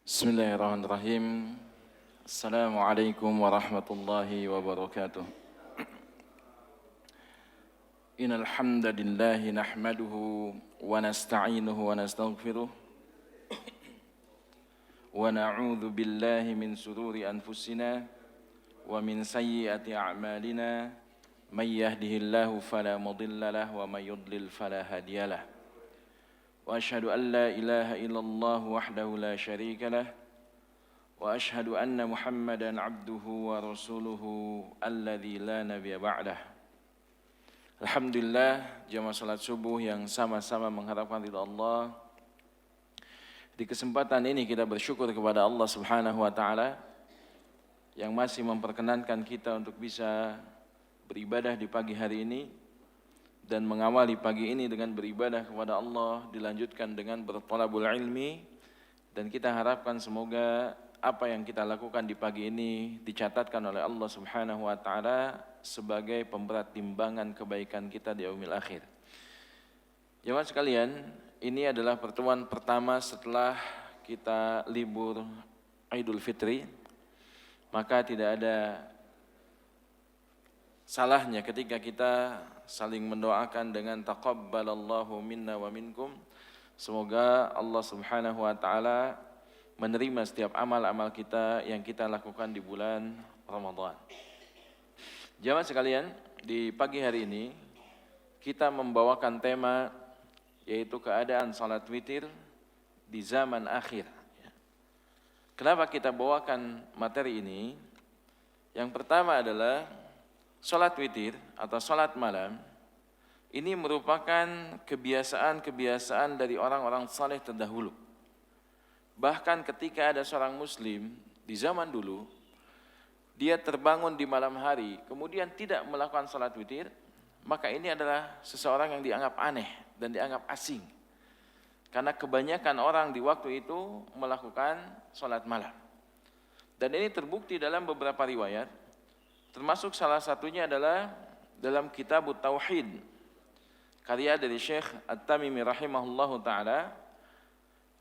Bismillahirrahmanirrahim. Assalamualaikum warahmatullahi wabarakatuh. Innal hamdalillah nahmaduhu wa nasta'inuhu wa nastaghfiruh wa na'udzu billahi min shururi anfusina wa min sayyiati a'malina may yahdihillahu fala mudilla lahu wa may yudlil fala hadiyalah. Wa asyhadu an la ilaha illallah wahdahu la syarika lah wa asyhadu anna Muhammadan abduhu wa rasuluhu alladzi la nabiyya ba'dah. Alhamdulillah, jamaah salat subuh yang sama-sama mengharapkan ridha Allah. Di kesempatan ini kita bersyukur kepada Allah Subhanahu wa taala yang masih memperkenankan kita untuk bisa beribadah di pagi hari ini dan mengawali pagi ini dengan beribadah kepada Allah, dilanjutkan dengan berthalabul ilmi, dan kita harapkan semoga apa yang kita lakukan di pagi ini dicatatkan oleh Allah Subhanahu wa taala sebagai pemberat timbangan kebaikan kita di yaumil akhir. Jemaah sekalian, ini adalah pertemuan pertama setelah kita libur Idul Fitri, maka tidak ada salahnya ketika kita saling mendoakan dengan taqabbalallahu minna wa minkum. Semoga Allah Subhanahu wa taala menerima setiap amal-amal kita yang kita lakukan di bulan Ramadan. Jamaah sekalian, di pagi hari ini kita membawakan tema yaitu keadaan salat witir di zaman akhir. Kenapa kita bawakan materi ini? Yang pertama adalah salat witir atau salat malam ini merupakan kebiasaan-kebiasaan dari orang-orang saleh terdahulu. Bahkan ketika ada seorang muslim di zaman dulu, dia terbangun di malam hari kemudian tidak melakukan salat witir, maka ini adalah seseorang yang dianggap aneh dan dianggap asing. Karena kebanyakan orang di waktu itu melakukan salat malam. Dan ini terbukti dalam beberapa riwayat. Termasuk salah satunya adalah dalam kitab Tauhid, karya dari Syekh At-Tamimi rahimahullahu ta'ala,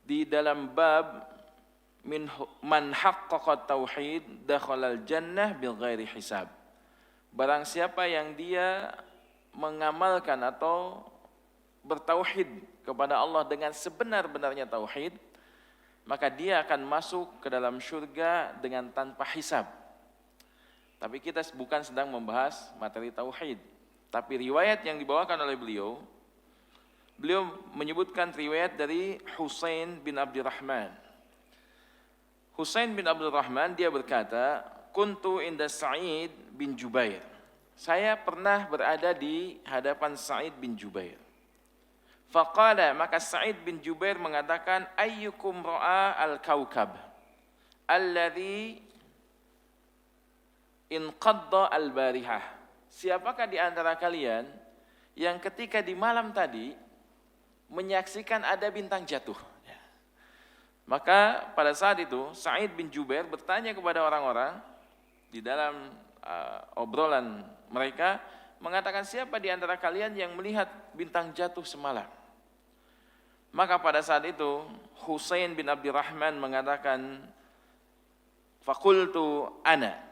di dalam bab man haqqaqa tauhid dakhalal jannah bighairi hisab. Barang siapa yang dia mengamalkan atau bertauhid kepada Allah dengan sebenar-benarnya tauhid, maka dia akan masuk ke dalam syurga dengan tanpa hisab. Tapi kita bukan sedang membahas materi tauhid, tapi riwayat yang dibawakan oleh beliau menyebutkan riwayat dari Husain bin Abdurrahman. Husain bin Abdurrahman dia berkata, kuntu inda Sa'id bin Jubair. Saya pernah berada di hadapan Sa'id bin Jubair. Faqala, maka Sa'id bin Jubair mengatakan, ayyukum ra'a al-kaukab alladhi inqadda al-barihah. Siapakah di antara kalian yang ketika di malam tadi menyaksikan ada bintang jatuh? Maka pada saat itu Sa'id bin Jubair bertanya kepada orang-orang di dalam obrolan mereka, mengatakan, siapa di antara kalian yang melihat bintang jatuh semalam? Maka pada saat itu Husain bin Abdurrahman mengatakan, faqultu ana.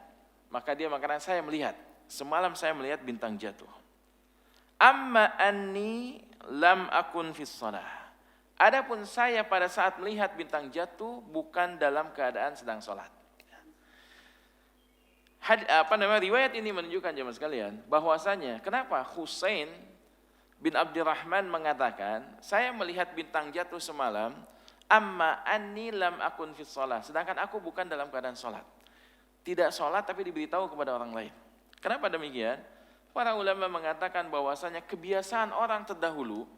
Maka dia mengatakan, saya melihat, semalam saya melihat bintang jatuh. Amma anni lam akun fis shalah. Adapun saya pada saat melihat bintang jatuh bukan dalam keadaan sedang salat. Riwayat ini menunjukkan jemaah sekalian bahwasanya kenapa Husain bin Abdurrahman mengatakan, saya melihat bintang jatuh semalam, amma anni lam akun fis shalah, sedangkan aku bukan dalam keadaan salat. Tidak sholat tapi diberitahu kepada orang lain. Kenapa demikian? Para ulama mengatakan bahwasanya kebiasaan orang terdahulu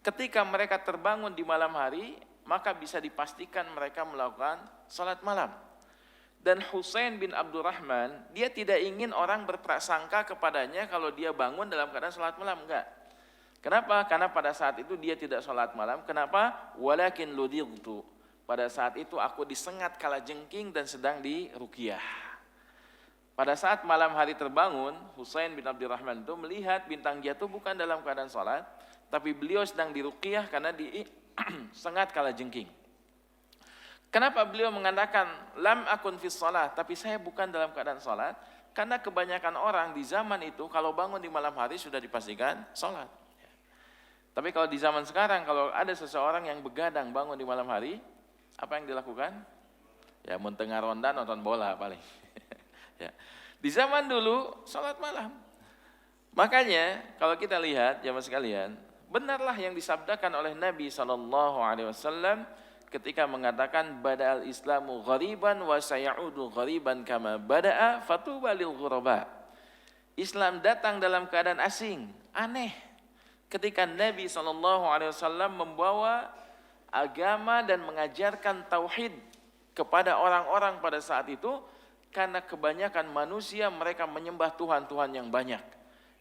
ketika mereka terbangun di malam hari, maka bisa dipastikan mereka melakukan sholat malam. Dan Husain bin Abdurrahman, dia tidak ingin orang berprasangka kepadanya kalau dia bangun dalam keadaan sholat malam. Enggak. Kenapa? Karena pada saat itu dia tidak sholat malam. Kenapa? Walakin ludirtu. Pada saat itu aku disengat kalajengking dan sedang diruqyah. Pada saat malam hari terbangun, Husain bin Abdurrahman itu melihat bintang jatuh bukan dalam keadaan sholat, tapi beliau sedang diruqyah karena disengat kalajengking. Kenapa beliau mengatakan lam akun fis shalah, tapi saya bukan dalam keadaan salat? Karena kebanyakan orang di zaman itu kalau bangun di malam hari sudah dipastikan salat. Tapi kalau di zaman sekarang kalau ada seseorang yang begadang bangun di malam hari, apa yang dilakukan? Ya mun tengah ronda nonton bola paling. Ya. Di zaman dulu salat malam. Makanya kalau kita lihat jamaah sekalian, benarlah yang disabdakan oleh Nabi SAW ketika mengatakan bada'al islamu ghariban wa sayaudu ghariban kama bada'a fatuba lil ghuraba. Islam datang dalam keadaan asing, aneh. Ketika Nabi SAW membawa agama dan mengajarkan tauhid kepada orang-orang pada saat itu, karena kebanyakan manusia mereka menyembah Tuhan-Tuhan yang banyak.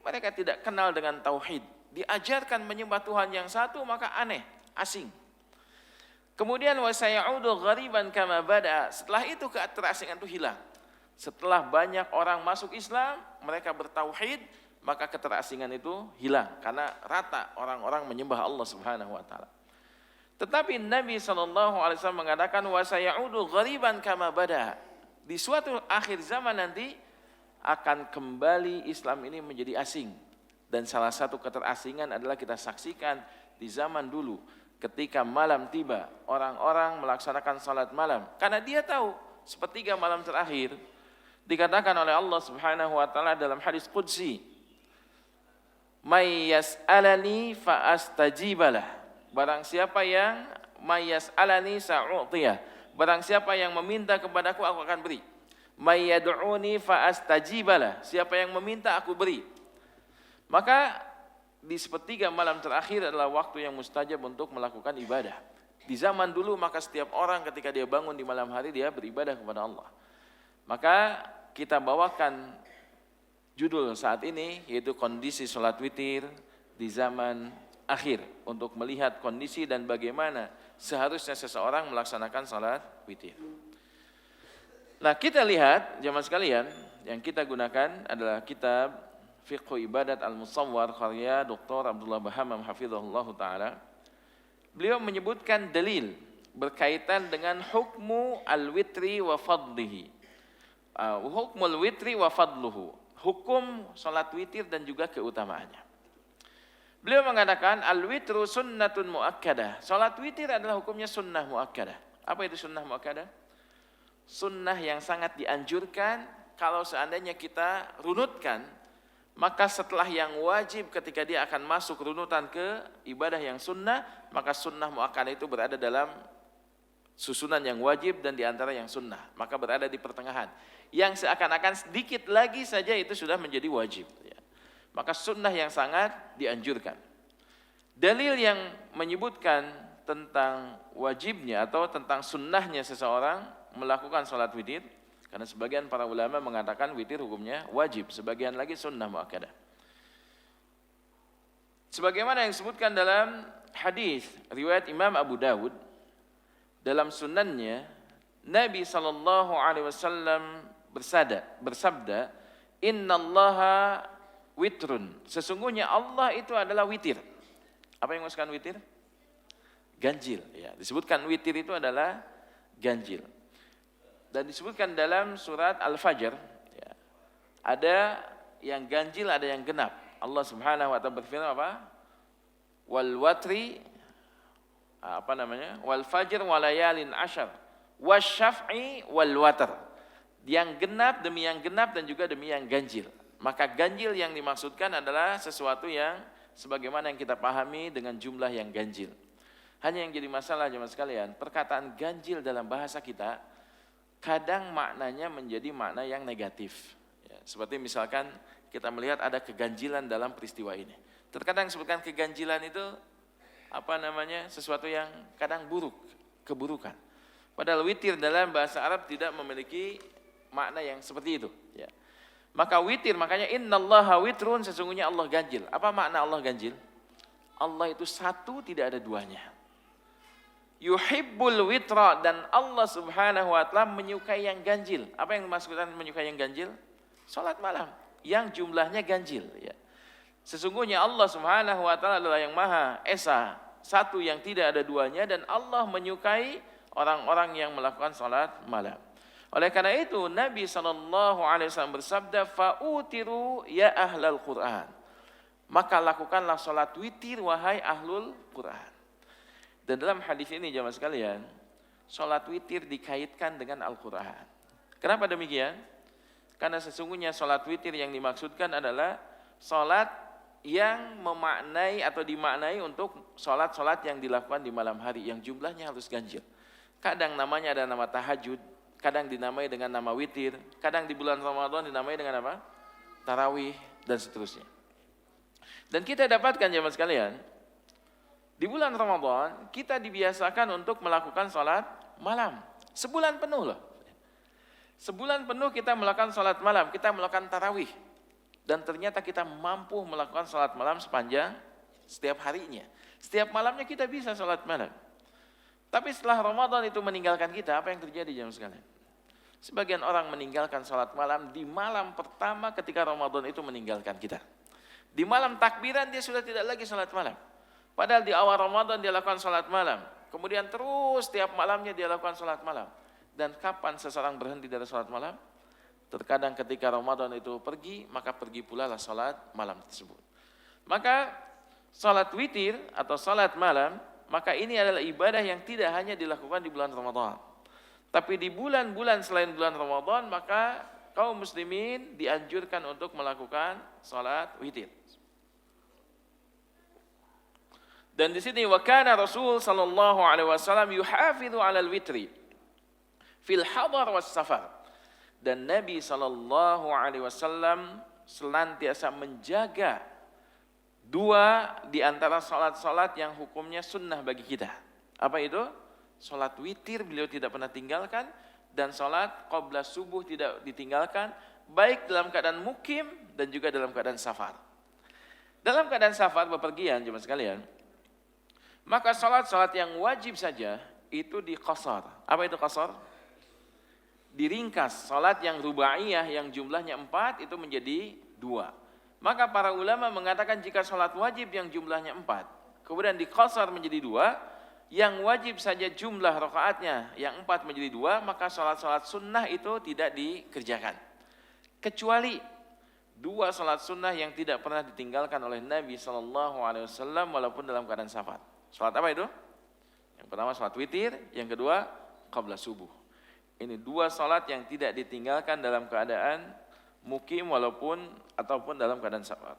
Mereka tidak kenal dengan tauhid. Diajarkan menyembah Tuhan yang satu maka aneh, asing. Kemudian wasayaudu ghariban kama bada. Setelah itu keterasingan itu hilang. Setelah banyak orang masuk Islam, mereka bertauhid, maka keterasingan itu hilang karena rata orang-orang menyembah Allah Subhanahu wa taala. Tetapi Nabi SAW mengatakan wasayaudu ghariban kama bada. Di suatu akhir zaman nanti akan kembali Islam ini menjadi asing. Dan salah satu keterasingan adalah kita saksikan di zaman dulu. Ketika malam tiba, orang-orang melaksanakan salat malam. Karena dia tahu, sepertiga malam terakhir, dikatakan oleh Allah Subhanahu wa taala dalam hadis qudsi, "May yas'alani fa astajibalah." Barang siapa yang may yas'alani sa'utiyah. Barang siapa yang meminta kepadaku, aku akan beri. May yad'uni fa astajibalah. Siapa yang meminta, aku beri. Maka di sepertiga malam terakhir adalah waktu yang mustajab untuk melakukan ibadah. Di zaman dulu maka setiap orang ketika dia bangun di malam hari dia beribadah kepada Allah. Maka kita bawakan judul saat ini yaitu kondisi sholat witir di zaman akhir untuk melihat kondisi dan bagaimana seharusnya seseorang melaksanakan sholat witir. Nah kita lihat jamaah sekalian yang kita gunakan adalah kitab Fiqh Ibadat Al-Musawwar karya Dr. Abdullah Bahamam hafizahullah ta'ala. Beliau menyebutkan dalil berkaitan dengan hukmu al-witri wa fadlihi. Hukmul witri wa fadluhu. Hukum salat witir dan juga keutamaannya. Beliau mengatakan al-witru sunnatun muakkadah. Salat witir adalah hukumnya sunnah muakkadah. Apa itu sunnah muakkadah? Sunnah yang sangat dianjurkan kalau seandainya kita runutkan, maka setelah yang wajib ketika dia akan masuk runutan ke ibadah yang sunnah, maka sunnah muakkadah itu berada dalam susunan yang wajib dan diantara yang sunnah, maka berada di pertengahan. Yang seakan-akan sedikit lagi saja itu sudah menjadi wajib. Maka sunnah yang sangat dianjurkan. Dalil yang menyebutkan tentang wajibnya atau tentang sunnahnya seseorang melakukan sholat witir, karena sebagian para ulama mengatakan witir hukumnya wajib, sebagian lagi sunnah muakkadah. Sebagaimana yang disebutkan dalam hadis riwayat Imam Abu Dawud dalam sunannya, Nabi SAW bersabda, "Innallaha witrun." Sesungguhnya Allah itu adalah witir. Apa yang maksudkan witir? Ganjil. Ya, disebutkan witir itu adalah ganjil. Dan disebutkan dalam surat Al-Fajr, ya, ada yang ganjil, ada yang genap. Allah Subhanahu wa taala berfirman apa? Wal watri wal fajr walayalin ashar wasyaf'i wal watr. Yang genap demi yang genap dan juga demi yang ganjil. Maka ganjil yang dimaksudkan adalah sesuatu yang sebagaimana yang kita pahami dengan jumlah yang ganjil. Hanya yang jadi masalah jemaah sekalian, perkataan ganjil dalam bahasa kita kadang maknanya menjadi makna yang negatif. Ya, seperti misalkan kita melihat ada keganjilan dalam peristiwa ini. Terkadang disebutkan keganjilan itu sesuatu yang kadang buruk, keburukan. Padahal witir dalam bahasa Arab tidak memiliki makna yang seperti itu. Ya. Maka witir, makanya innallaha witrun, sesungguhnya Allah ganjil. Apa makna Allah ganjil? Allah itu satu, tidak ada duanya. Yuhibbul witra, dan Allah Subhanahu wa taala menyukai yang ganjil. Apa yang dimaksudkan menyukai yang ganjil? Salat malam yang jumlahnya ganjil, ya. Sesungguhnya Allah Subhanahu wa taala adalah yang Maha Esa, satu yang tidak ada duanya, dan Allah menyukai orang-orang yang melakukan salat malam. Oleh karena itu Nabi SAW bersabda, fa'utiru ya ahlal Qur'an. Maka lakukanlah salat witir wahai ahlul Qur'an. Dan dalam hadis ini jemaah sekalian, salat witir dikaitkan dengan Al-Qur'an. Kenapa demikian? Karena sesungguhnya salat witir yang dimaksudkan adalah salat yang memaknai atau dimaknai untuk salat-salat yang dilakukan di malam hari yang jumlahnya harus ganjil. Kadang namanya ada nama tahajud, kadang dinamai dengan nama witir, kadang di bulan Ramadan dinamai dengan apa? Tarawih dan seterusnya. Dan kita dapatkan jemaah sekalian, di bulan Ramadan kita dibiasakan untuk melakukan salat malam. Sebulan penuh loh. Sebulan penuh kita melakukan salat malam, kita melakukan tarawih. Dan ternyata kita mampu melakukan salat malam sepanjang setiap harinya. Setiap malamnya kita bisa salat malam. Tapi setelah Ramadan itu meninggalkan kita, apa yang terjadi jemaah sekalian? Sebagian orang meninggalkan salat malam di malam pertama ketika Ramadan itu meninggalkan kita. Di malam takbiran dia sudah tidak lagi salat malam. Padahal di awal Ramadan dia lakukan salat malam. Kemudian terus setiap malamnya dia lakukan salat malam. Dan kapan seseorang berhenti dari salat malam? Terkadang ketika Ramadan itu pergi, maka pergi pula lah salat malam tersebut. Maka salat witir atau salat malam, maka ini adalah ibadah yang tidak hanya dilakukan di bulan Ramadan. Tapi di bulan-bulan selain bulan Ramadan, maka kaum muslimin dianjurkan untuk melakukan salat witir. Dan di sini wa kana Rasul sallallahu alaihi wasallam yuhafidhu 'alal witri fil hadar was safar. Dan Nabi sallallahu alaihi wasallam senantiasa menjaga dua di antara salat-salat yang hukumnya sunnah bagi kita. Apa itu? Salat witir beliau tidak pernah tinggalkan dan salat qabla subuh tidak ditinggalkan, baik dalam keadaan mukim dan juga dalam keadaan safar. Dalam keadaan safar bepergian jemaah sekalian, maka salat-salat yang wajib saja itu diqasar. Apa itu qasar? Diringkas. Salat yang rubaiyah yang jumlahnya 4 itu menjadi 2. Maka para ulama mengatakan jika salat wajib yang jumlahnya 4 kemudian diqasar menjadi 2, yang wajib saja jumlah rakaatnya yang 4 menjadi 2, maka salat-salat sunnah itu tidak dikerjakan. Kecuali 2 salat sunnah yang tidak pernah ditinggalkan oleh Nabi SAW walaupun dalam keadaan safar. Salat apa itu? Yang pertama salat witir, yang kedua qabla subuh. Ini 2 salat yang tidak ditinggalkan dalam keadaan mukim ataupun dalam keadaan safar.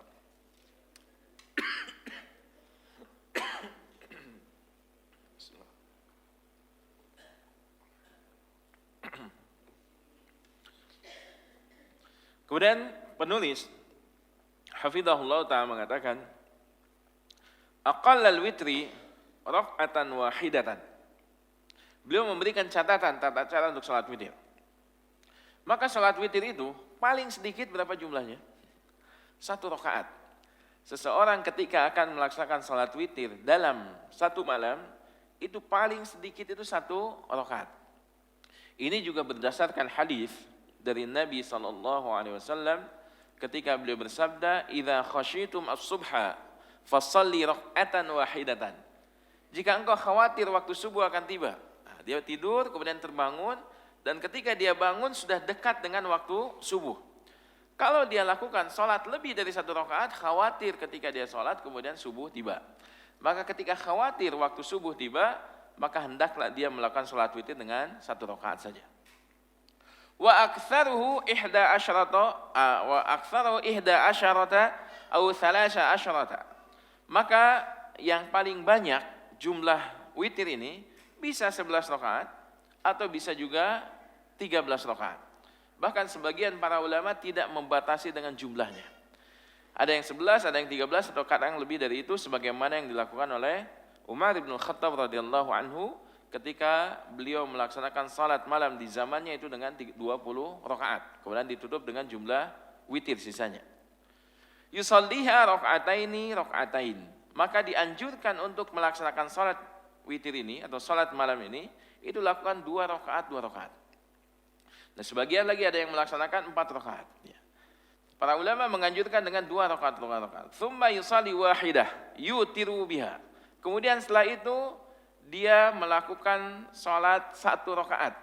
Kemudian penulis hafizahullah ta'ala mengatakan aqallal witri raf'atan wahidatan. Beliau memberikan catatan tata cara untuk salat witir. Maka salat witir itu paling sedikit berapa jumlahnya? 1 rakaat. Seseorang ketika akan melaksanakan salat witir dalam 1 malam, itu paling sedikit itu 1 rakaat. Ini juga berdasarkan hadis dari Nabi SAW ketika beliau bersabda, "Idza khasyitum as-subha fasalli rak'atan wahidatan." Jika engkau khawatir waktu subuh akan tiba, dia tidur kemudian terbangun dan ketika dia bangun sudah dekat dengan waktu subuh. Kalau dia lakukan sholat lebih dari 1 rakaat, khawatir ketika dia sholat kemudian subuh tiba. Maka ketika khawatir waktu subuh tiba, maka hendaklah dia melakukan sholat witir dengan 1 rakaat saja. Wa aktsaruhu 11 atau 13. Maka yang paling banyak jumlah witir ini bisa 11 rakaat atau bisa juga 13 rakaat. Bahkan sebagian para ulama tidak membatasi dengan jumlahnya. Ada yang 11, ada yang 13 atau kadang lebih dari itu sebagaimana yang dilakukan oleh Umar bin Khattab radhiyallahu anhu ketika beliau melaksanakan salat malam di zamannya itu dengan 20 rakaat. Kemudian ditutup dengan jumlah witir sisanya. Yusalliha raka'atain. Maka dianjurkan untuk melaksanakan salat witir ini atau salat malam ini itu lakukan 2 rakaat. Nah, sebagian lagi ada yang melaksanakan 4 rakaat. Ya. Para ulama menganjurkan dengan 2 rakaat. Tsumma yusalli wahidah yutiru biha. Kemudian setelah itu dia melakukan sholat 1 rakaat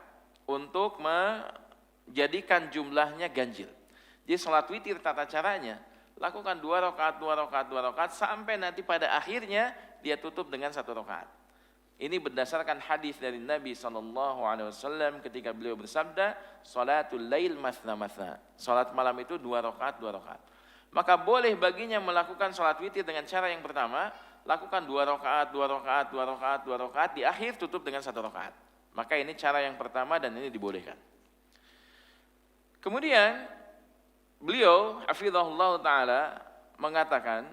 untuk menjadikan jumlahnya ganjil. Jadi sholat witir tata caranya, lakukan 2 rakaat, 2 rakaat, 2 rakaat sampai nanti pada akhirnya dia tutup dengan 1 rakaat. Ini berdasarkan hadis dari Nabi SAW ketika beliau bersabda, "Sholatul lail mathna mathna." Salat malam itu 2 rakaat, 2 rakaat. Maka boleh baginya melakukan sholat witir dengan cara yang pertama, lakukan 2 rakaat, 2 rakaat, 2 rakaat, 2 rakaat, di akhir tutup dengan 1 rakaat. Maka ini cara yang pertama dan ini dibolehkan. Kemudian beliau hafizahullah taala mengatakan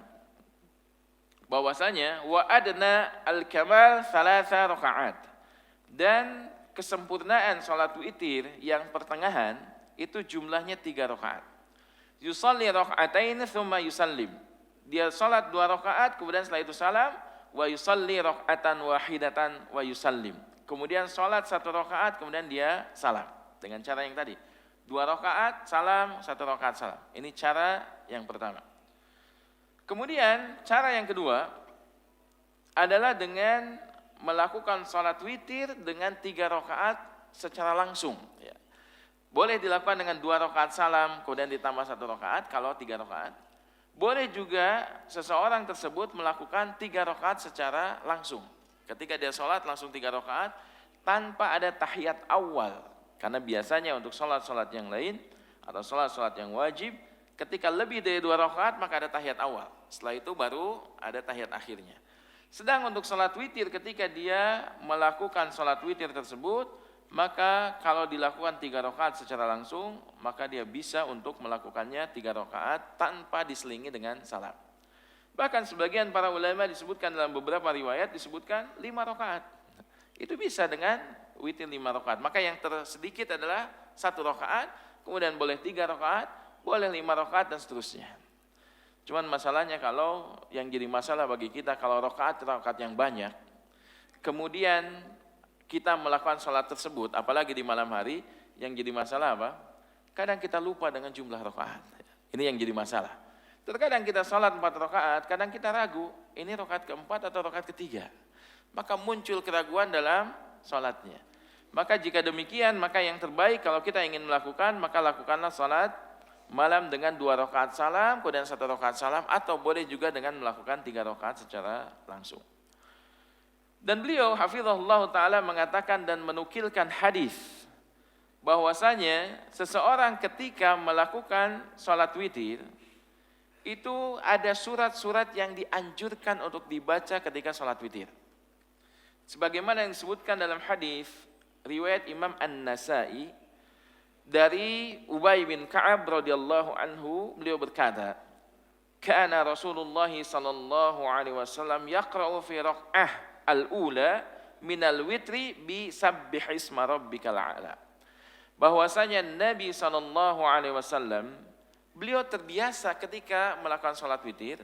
bahwasanya wa adna al-kamal 3 rakaat, dan kesempurnaan sholat witir yang pertengahan itu jumlahnya 3 rakaat. Yusalli raka'atain tsumma yusallim. Dia salat 2 rakaat kemudian setelah itu salam, wa yusalli raka'atan wahidatan wa yusallim. Kemudian salat 1 rakaat kemudian dia salam dengan cara yang tadi. 2 rakaat salam, 1 rakaat salam. Ini cara yang pertama. Kemudian cara yang kedua adalah dengan melakukan salat witir dengan 3 rakaat secara langsung, ya. Boleh dilakukan dengan 2 rakaat salam, kemudian ditambah 1 rakaat kalau 3 rakaat. Boleh juga seseorang tersebut melakukan 3 rakaat secara langsung. Ketika dia sholat langsung 3 rakaat tanpa ada tahiyat awal. Karena biasanya untuk sholat-sholat yang lain atau sholat-sholat yang wajib, ketika lebih dari 2 rakaat maka ada tahiyat awal. Setelah itu baru ada tahiyat akhirnya. Sedang untuk sholat witir, ketika dia melakukan sholat witir tersebut, maka kalau dilakukan 3 rakaat secara langsung, maka dia bisa untuk melakukannya 3 rakaat tanpa diselingi dengan salam. Bahkan sebagian para ulama disebutkan dalam beberapa riwayat disebutkan 5 rakaat. Itu bisa dengan witir 5 rakaat. Maka yang tersedikit adalah 1 rakaat, kemudian boleh 3 rakaat, boleh 5 rakaat dan seterusnya. Cuman masalahnya kalau yang jadi masalah bagi kita kalau rakaat yang banyak, kemudian kita melakukan sholat tersebut, apalagi di malam hari, yang jadi masalah apa? Kadang kita lupa dengan jumlah rakaat. Ini yang jadi masalah. Terkadang kita sholat 4 rakaat, kadang kita ragu, ini rakaat keempat atau rakaat ketiga. Maka muncul keraguan dalam sholatnya. Maka jika demikian, maka yang terbaik kalau kita ingin melakukan, maka lakukanlah sholat malam dengan 2 rakaat salam, kemudian 1 rakaat salam, atau boleh juga dengan melakukan 3 rakaat secara langsung. Dan beliau hafizahullah ta'ala mengatakan dan menukilkan hadis bahwasanya seseorang ketika melakukan sholat witir itu ada surat-surat yang dianjurkan untuk dibaca ketika sholat witir. Sebagaimana yang disebutkan dalam hadis riwayat Imam An-Nasai dari Ubay bin Ka'ab radhiyallahu anhu, beliau berkata, "Kana Rasulullah sallallahu alaihi wasallam yaqra'u fi rak'ah al-ula minal witri bi sabbihisma rabbikal a'la." Bahwasanya Nabi sallallahu alaihi wasallam beliau terbiasa ketika melakukan salat witir,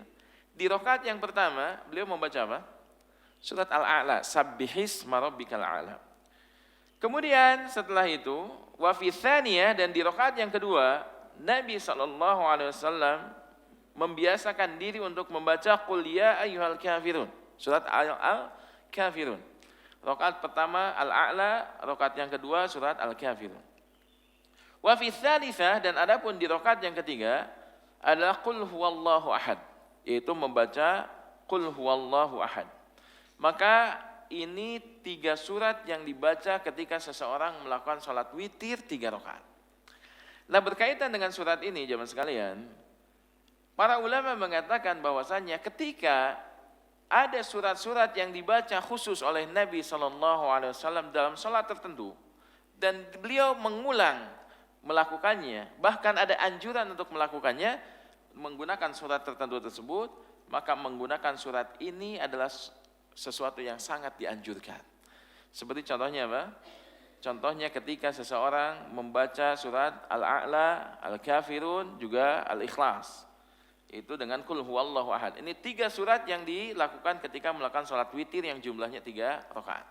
di rakaat yang pertama beliau membaca apa? Surat Al-A'la, sabbihisma rabbikal a'la. Kemudian setelah itu wa fi tsaniyah, dan di rakaat yang kedua Nabi sallallahu alaihi wasallam membiasakan diri untuk membaca qul ya ayyuhal kafirun, surat Al-Kafirun. Rakaat pertama Al-A'la, rakaat yang kedua surat Al-Kafirun. Wa fi tsalitsah, dan adapun di rakaat yang ketiga adalah qul huwallahu ahad, yaitu membaca qul huwallahu ahad. Maka ini 3 surat yang dibaca ketika seseorang melakukan salat witir 3 rakaat. Nah, berkaitan dengan surat ini jemaah sekalian, para ulama mengatakan bahwasannya ketika ada surat-surat yang dibaca khusus oleh Nabi SAW dalam salat tertentu dan beliau mengulang melakukannya, bahkan ada anjuran untuk melakukannya menggunakan surat tertentu tersebut, maka menggunakan surat ini adalah sesuatu yang sangat dianjurkan. Seperti contohnya apa? Contohnya ketika seseorang membaca surat Al-A'la, Al-Kafirun, juga Al-Ikhlas. Itu dengan Qul huwallahu ahad. Ini 3 surat yang dilakukan ketika melakukan sholat witir yang jumlahnya 3 rakaat.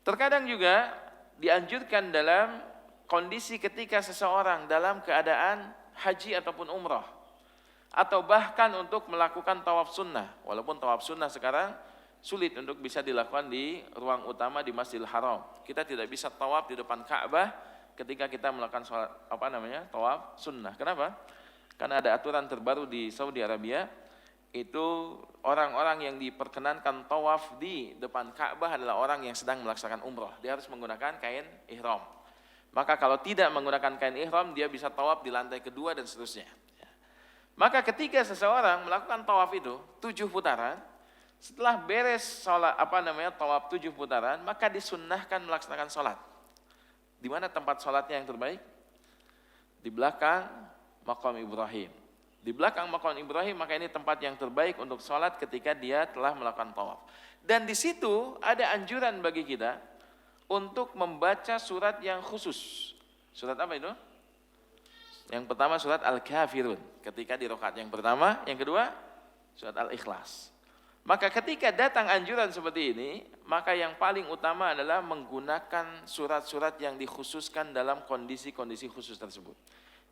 Terkadang juga dianjurkan dalam kondisi ketika seseorang dalam keadaan haji ataupun umrah, atau bahkan untuk melakukan tawaf sunnah. Walaupun tawaf sunnah sekarang sulit untuk bisa dilakukan di ruang utama di Masjidil Haram. Kita tidak bisa tawaf di depan Ka'bah ketika kita melakukan sholat, tawaf sunnah. Kenapa? Karena ada aturan terbaru di Saudi Arabia, itu orang-orang yang diperkenankan tawaf di depan Ka'bah adalah orang yang sedang melaksanakan umrah. Dia harus menggunakan kain ihram. Maka kalau tidak menggunakan kain ihram, dia bisa tawaf di lantai kedua dan seterusnya. Maka ketika seseorang melakukan tawaf itu 7 putaran, setelah beres sholat tawaf 7 putaran, maka disunnahkan melaksanakan sholat. Di mana tempat sholatnya yang terbaik? Di belakang Maqam Ibrahim. Di belakang Maqam Ibrahim, maka ini tempat yang terbaik untuk sholat ketika dia telah melakukan tawaf. Dan di situ ada anjuran bagi kita untuk membaca surat yang khusus. Surat apa itu? Yang pertama surat Al-Kafirun ketika di rakaat yang pertama, yang kedua surat Al-Ikhlas. Maka ketika datang anjuran seperti ini, maka yang paling utama adalah menggunakan surat-surat yang dikhususkan dalam kondisi-kondisi khusus tersebut.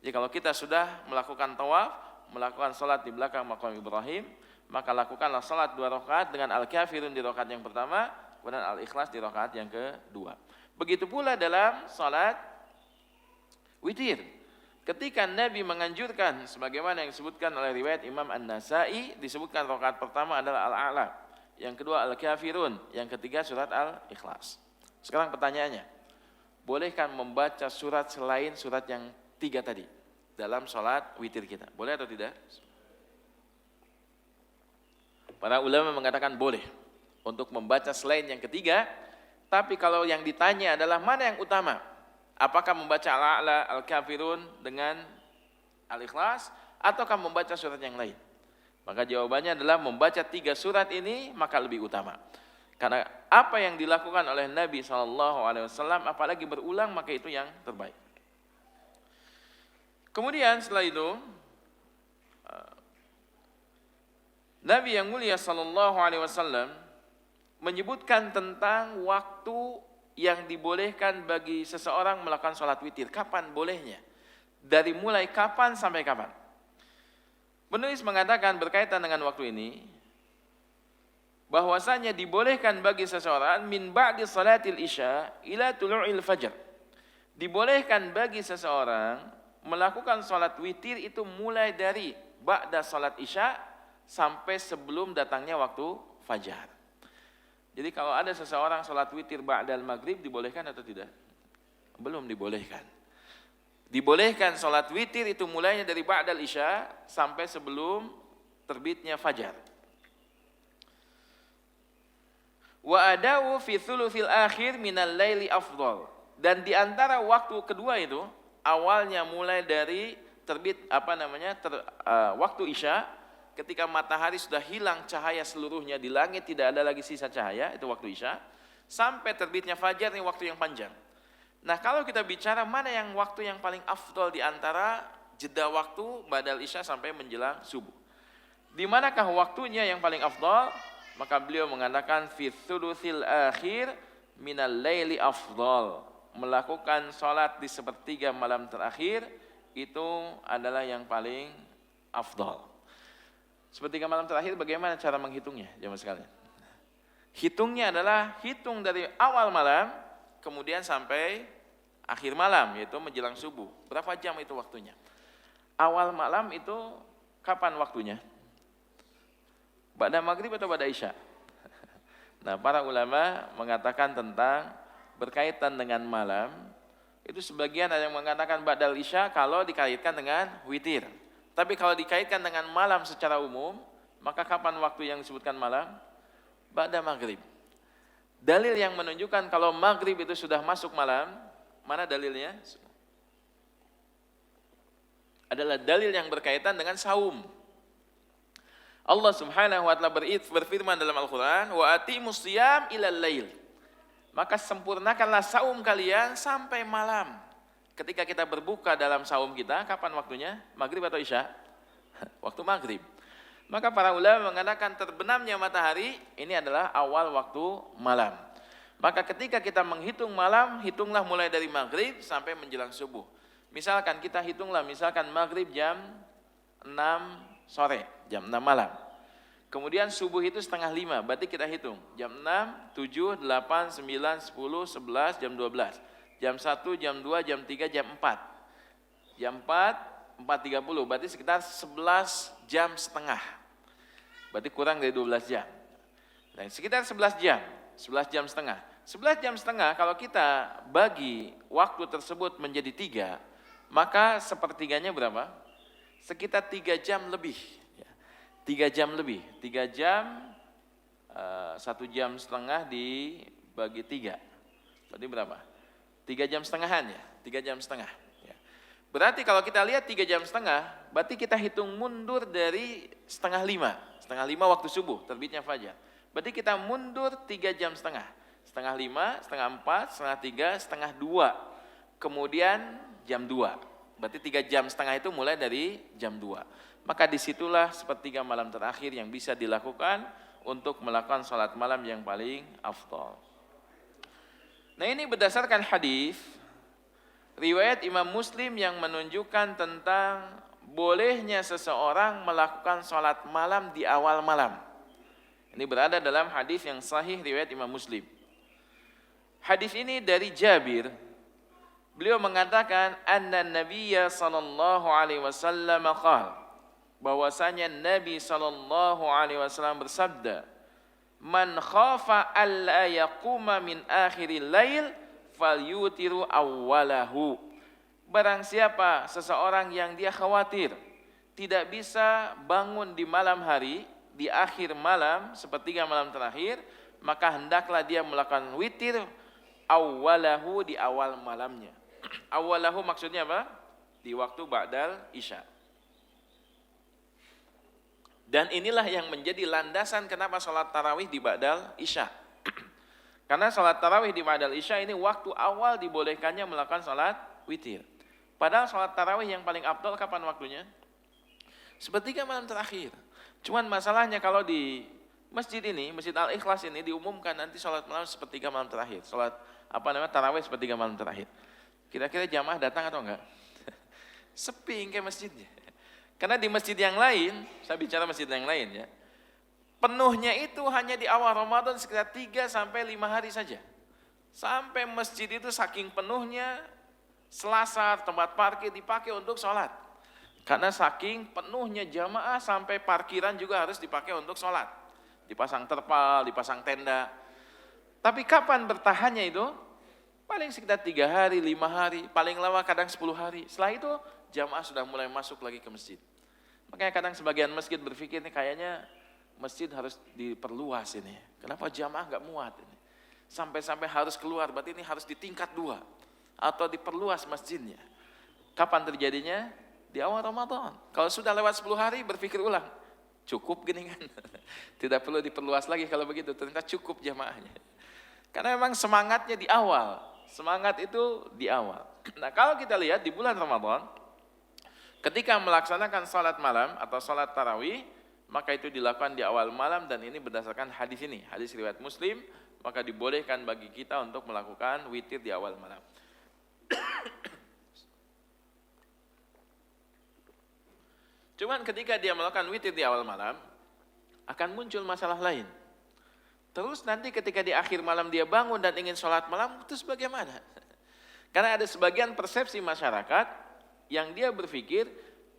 Jadi kalau kita sudah melakukan tawaf, melakukan salat di belakang Maqam Ibrahim, maka lakukanlah salat 2 rakaat dengan Al-Kafirun di rakaat yang pertama, kemudian Al-Ikhlas di rakaat yang kedua. Begitu pula dalam salat witir. Ketika Nabi menganjurkan, sebagaimana yang disebutkan oleh riwayat Imam An-Nasai, disebutkan rakaat pertama adalah Al-A'la, yang kedua Al-Kafirun, yang ketiga surat Al-Ikhlas. Sekarang pertanyaannya, bolehkah membaca surat selain surat yang 3 tadi dalam salat witir kita? Boleh atau tidak? Para ulama mengatakan boleh untuk membaca selain yang ketiga, tapi kalau yang ditanya adalah mana yang utama? Apakah membaca Al-A'la, Al-Kafirun dengan Al-Ikhlas, ataukah membaca surat yang lain? Maka jawabannya adalah membaca 3 surat ini maka lebih utama. Karena apa yang dilakukan oleh Nabi SAW, apalagi berulang, maka itu yang terbaik. Kemudian setelah itu, Nabi yang mulia SAW menyebutkan tentang waktu yang dibolehkan bagi seseorang melakukan sholat witir. Kapan bolehnya? Dari mulai kapan sampai kapan? Penulis mengatakan berkaitan dengan waktu ini, bahwasanya dibolehkan bagi seseorang min ba'di salatil isya ila tulu'il fajr. Dibolehkan bagi seseorang melakukan sholat witir itu mulai dari ba'da sholat isya sampai sebelum datangnya waktu fajar. Jadi kalau ada seseorang sholat witir ba'dal maghrib, dibolehkan atau tidak? Belum dibolehkan. Dibolehkan sholat witir itu mulainya dari ba'dal isya sampai sebelum terbitnya fajar. Wa adau fi thuluthil akhir minal laili afdal. Dan di antara waktu kedua itu, awalnya mulai dari terbit waktu isya, ketika matahari sudah hilang cahaya seluruhnya di langit, tidak ada lagi sisa cahaya, itu waktu isya, sampai terbitnya fajar, ini waktu yang panjang. Nah, kalau kita bicara mana yang waktu yang paling afdal di antara jeda waktu badal isya sampai menjelang subuh, di manakah waktunya yang paling afdal? Maka beliau mengatakan fi thulutsil akhir minal laili afdal. Melakukan salat di sepertiga malam terakhir itu adalah yang paling afdal. Sepertiga malam terakhir bagaimana cara menghitungnya, jemaah sekalian? Hitungnya adalah hitung dari awal malam kemudian sampai akhir malam, yaitu menjelang subuh. Berapa jam itu waktunya? Awal malam itu kapan waktunya? Ba'da maghrib atau ba'da isya? Nah, para ulama mengatakan tentang berkaitan dengan malam, itu sebagian ada yang mengatakan ba'dal isya kalau dikaitkan dengan witir. Tapi kalau dikaitkan dengan malam secara umum, maka kapan waktu yang disebutkan malam? Ba'da maghrib. Dalil yang menunjukkan kalau maghrib itu sudah masuk malam, mana dalilnya? Adalah dalil yang berkaitan dengan saum. Allah Subhanahu wa ta'ala berfirman dalam Al-Qur'an, wa atimus shiyam ilal lail. Maka sempurnakanlah saum kalian sampai malam. Ketika kita berbuka dalam saum kita, kapan waktunya? Maghrib atau isya? Waktu maghrib. Maka para ulama mengatakan terbenamnya matahari ini adalah awal waktu malam. Maka ketika kita menghitung malam, hitunglah mulai dari maghrib sampai menjelang subuh. Misalkan kita hitunglah, misalkan maghrib jam 6 sore, jam 6 malam. Kemudian subuh itu 4:30, berarti kita hitung. Jam 6, 7, 8, 9, 10, 11, jam 12. Jam 1, jam 2, jam 3, jam 4. Jam 4, 4:30, berarti sekitar 11 jam setengah. Berarti kurang dari 12 jam. Dan sekitar 11 jam, 11 jam setengah. 11 jam setengah kalau kita bagi waktu tersebut menjadi 3, maka sepertiganya berapa? Sekitar 3 jam lebih. 3 jam lebih, 3 jam, 1 jam setengah dibagi 3, berarti berapa? 3 jam setengahan ya, 3 jam setengah. Ya. Berarti kalau kita lihat 3 jam setengah, berarti kita hitung mundur dari 4:30, 4:30 waktu subuh, terbitnya fajar. Berarti kita mundur 3 jam setengah, 3:30, 3:30, 3:30, 3:30, 2, kemudian jam 2. Berarti 3 jam setengah itu mulai dari jam 2. Maka disitulah sepertiga malam terakhir yang bisa dilakukan untuk melakukan sholat malam yang paling afdal. Nah, ini berdasarkan hadis riwayat Imam Muslim yang menunjukkan tentang bolehnya seseorang melakukan sholat malam di awal malam. Ini berada dalam hadis yang sahih riwayat Imam Muslim. Hadis ini dari Jabir. Beliau mengatakan anna Nabiyya sallallahu alaihi wasallam qala, bahwasanya Nabi sallallahu alaihi wasallam bersabda, "Man khafa alla yaquma min akhiril lail falyutiru awwalahu." Barang siapa seseorang yang dia khawatir tidak bisa bangun di malam hari, di akhir malam, sepertiga malam terakhir, maka hendaklah dia melakukan witir awwalahu, di awal malamnya. Awwalahu maksudnya apa? Di waktu ba'dal isya. Dan inilah yang menjadi landasan kenapa sholat tarawih di ba'dal isya. Karena sholat tarawih di ba'dal isya ini waktu awal dibolehkannya melakukan sholat witir. Padahal sholat tarawih yang paling afdal kapan waktunya? Sepertiga malam terakhir. Cuman masalahnya kalau di masjid ini, Masjid Al-Ikhlas ini diumumkan nanti sholat malam sepertiga malam terakhir. Sholat tarawih sepertiga malam terakhir. Kira-kira jamaah datang atau enggak? Sepi kayak masjidnya. Karena di masjid yang lain, saya bicara masjid yang lain ya, penuhnya itu hanya di awal Ramadan sekitar 3-5 hari saja. Sampai masjid itu saking penuhnya, Selasa tempat parkir dipakai untuk sholat. Karena saking penuhnya jamaah sampai parkiran juga harus dipakai untuk sholat. Dipasang terpal, dipasang tenda. Tapi kapan bertahannya itu? Paling sekitar 3 hari, 5 hari, paling lama kadang 10 hari. Setelah itu jamaah sudah mulai masuk lagi ke masjid. Makanya kadang sebagian masjid berpikir nih kayaknya masjid harus diperluas ini. Kenapa jamaah nggak muat ini? Sampai-sampai harus keluar, berarti ini harus di tingkat 2 atau diperluas masjidnya. Kapan terjadinya? Di awal Ramadan. Kalau sudah lewat 10 hari berpikir ulang, cukup gini kan? Tidak perlu diperluas lagi kalau begitu, ternyata cukup jamaahnya. Karena memang semangatnya di awal. Semangat itu di awal. Nah, kalau kita lihat di bulan Ramadan, ketika melaksanakan salat malam atau salat tarawih, maka itu dilakukan di awal malam, dan ini berdasarkan hadis ini, hadis riwayat Muslim, maka dibolehkan bagi kita untuk melakukan witir di awal malam. Cuman ketika dia melakukan witir di awal malam, akan muncul masalah lain. Terus nanti ketika di akhir malam dia bangun dan ingin sholat malam, terus bagaimana? Karena ada sebagian persepsi masyarakat yang dia berpikir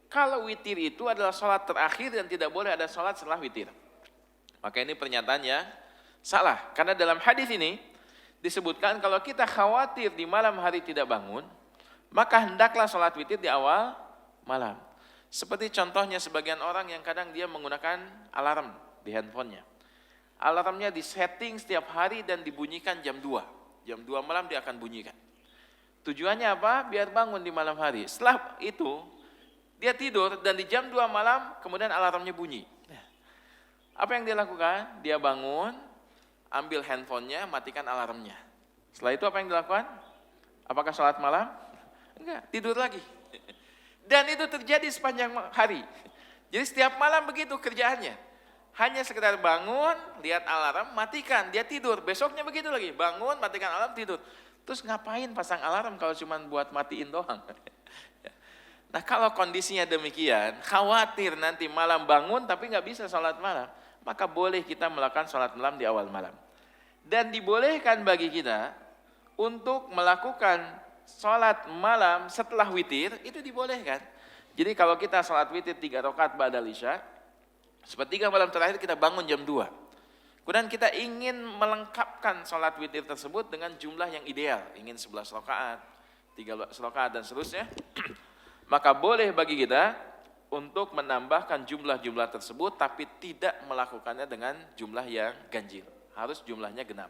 kalau witir itu adalah sholat terakhir dan tidak boleh ada sholat setelah witir. Maka ini pernyataannya salah. Karena dalam hadis ini disebutkan kalau kita khawatir di malam hari tidak bangun, maka hendaklah sholat witir di awal malam. Seperti contohnya sebagian orang yang kadang dia menggunakan alarm di handphonenya. Alarmnya disetting setiap hari dan dibunyikan jam 2. Jam 2 malam dia akan bunyikan. Tujuannya apa? Biar bangun di malam hari. Setelah itu, dia tidur dan di jam 2 malam kemudian alarmnya bunyi. Apa yang dia lakukan? Dia bangun, ambil handphonenya, matikan alarmnya. Setelah itu apa yang dilakukan? Apakah sholat malam? Enggak, tidur lagi. Dan itu terjadi sepanjang hari. Jadi setiap malam begitu kerjaannya. Hanya sekedar bangun, lihat alarm, matikan, dia tidur. Besoknya begitu lagi, bangun, matikan alarm, tidur. Terus ngapain pasang alarm kalau cuma buat matiin doang? Nah, kalau kondisinya demikian, khawatir nanti malam bangun tapi nggak bisa sholat malam, maka boleh kita melakukan sholat malam di awal malam. Dan dibolehkan bagi kita untuk melakukan sholat malam setelah witir, itu dibolehkan. Jadi kalau kita sholat witir 3 rakaat ba'dal isya, sepertiga malam terakhir kita bangun jam 2. Kemudian kita ingin melengkapkan sholat witir tersebut dengan jumlah yang ideal, ingin 11 rakaat, 13 rakaat dan seterusnya, maka boleh bagi kita untuk menambahkan jumlah-jumlah tersebut, tapi tidak melakukannya dengan jumlah yang ganjil. Harus jumlahnya genap.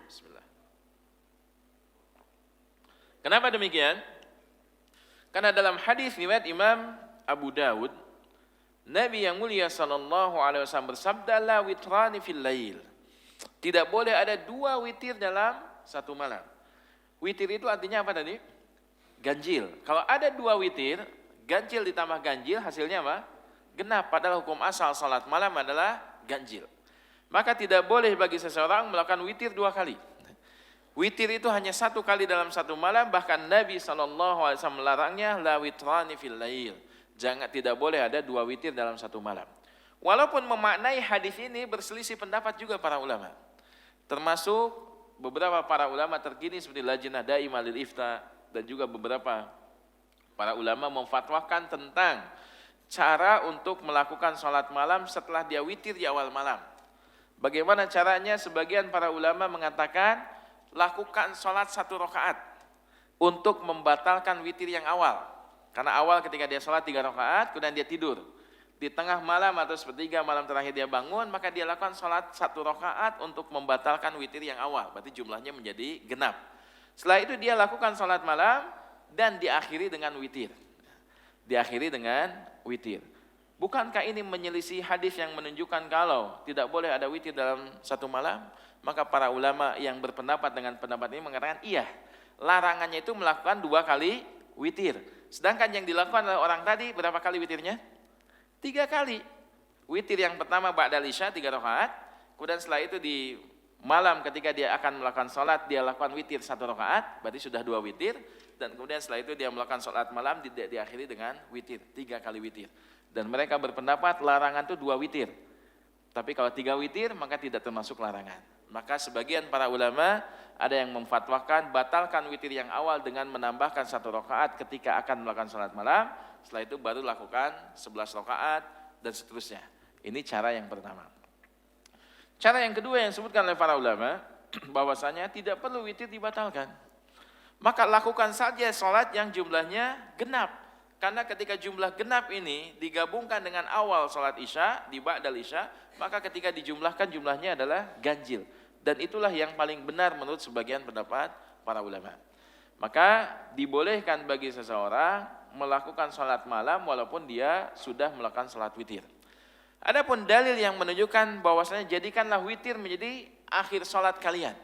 Bismillah. Kenapa demikian? Karena dalam hadis riwayat Imam Abu Dawud, Nabi yang mulia SAW bersabda, la witrani fil lail. Tidak boleh ada 2 witir dalam satu malam. Witir itu artinya apa tadi? Ganjil. Kalau ada 2 witir, ganjil ditambah ganjil, hasilnya apa? Genap. Padahal hukum asal salat malam adalah ganjil. Maka tidak boleh bagi seseorang melakukan witir 2 kali. Witir itu hanya 1 kali dalam satu malam, bahkan Nabi SAW melarangnya, la witrani fil lail. Tidak boleh ada 2 witir dalam satu malam. Walaupun memaknai hadis ini berselisih pendapat juga para ulama. Termasuk beberapa para ulama terkini seperti Lajnah Daimah lil Ifta, dan juga beberapa para ulama memfatwakan tentang cara untuk melakukan sholat malam setelah dia witir di awal malam. Bagaimana caranya? Sebagian para ulama mengatakan lakukan sholat 1 rakaat untuk membatalkan witir yang awal. Karena awal ketika dia sholat 3 rakaat, kemudian dia tidur. Di tengah malam atau sepertiga malam terakhir dia bangun, maka dia lakukan sholat 1 rakaat untuk membatalkan witir yang awal. Berarti jumlahnya menjadi genap. Setelah itu dia lakukan sholat malam, dan diakhiri dengan witir. Diakhiri dengan witir. Bukankah ini menyelisih hadis yang menunjukkan kalau tidak boleh ada witir dalam satu malam? Maka para ulama yang berpendapat dengan pendapat ini mengatakan iya. Larangannya itu melakukan 2 kali witir. Sedangkan yang dilakukan oleh orang tadi berapa kali witirnya? 3 kali. Witir yang pertama ba'dal isya 3 rakaat. Kemudian setelah itu di malam ketika dia akan melakukan sholat, dia lakukan witir 1 rakaat, berarti sudah 2 witir. Dan kemudian setelah itu dia melakukan sholat malam, diakhiri dengan witir, 3 kali witir. Dan mereka berpendapat larangan itu 2 witir. Tapi kalau 3 witir maka tidak termasuk larangan. Maka sebagian para ulama ada yang memfatwakan batalkan witir yang awal dengan menambahkan 1 rakaat ketika akan melakukan sholat malam. Setelah itu baru lakukan 11 rakaat dan seterusnya. Ini cara yang pertama. Cara yang kedua yang disebutkan oleh para ulama, bahwasanya tidak perlu witir dibatalkan. Maka lakukan saja sholat yang jumlahnya genap. Karena ketika jumlah genap ini digabungkan dengan awal sholat isya, di ba'dal isya, maka ketika dijumlahkan jumlahnya adalah ganjil. Dan itulah yang paling benar menurut sebagian pendapat para ulama. Maka dibolehkan bagi seseorang melakukan sholat malam walaupun dia sudah melakukan sholat witir. Adapun dalil yang menunjukkan bahwasanya jadikanlah witir menjadi akhir sholat kalian.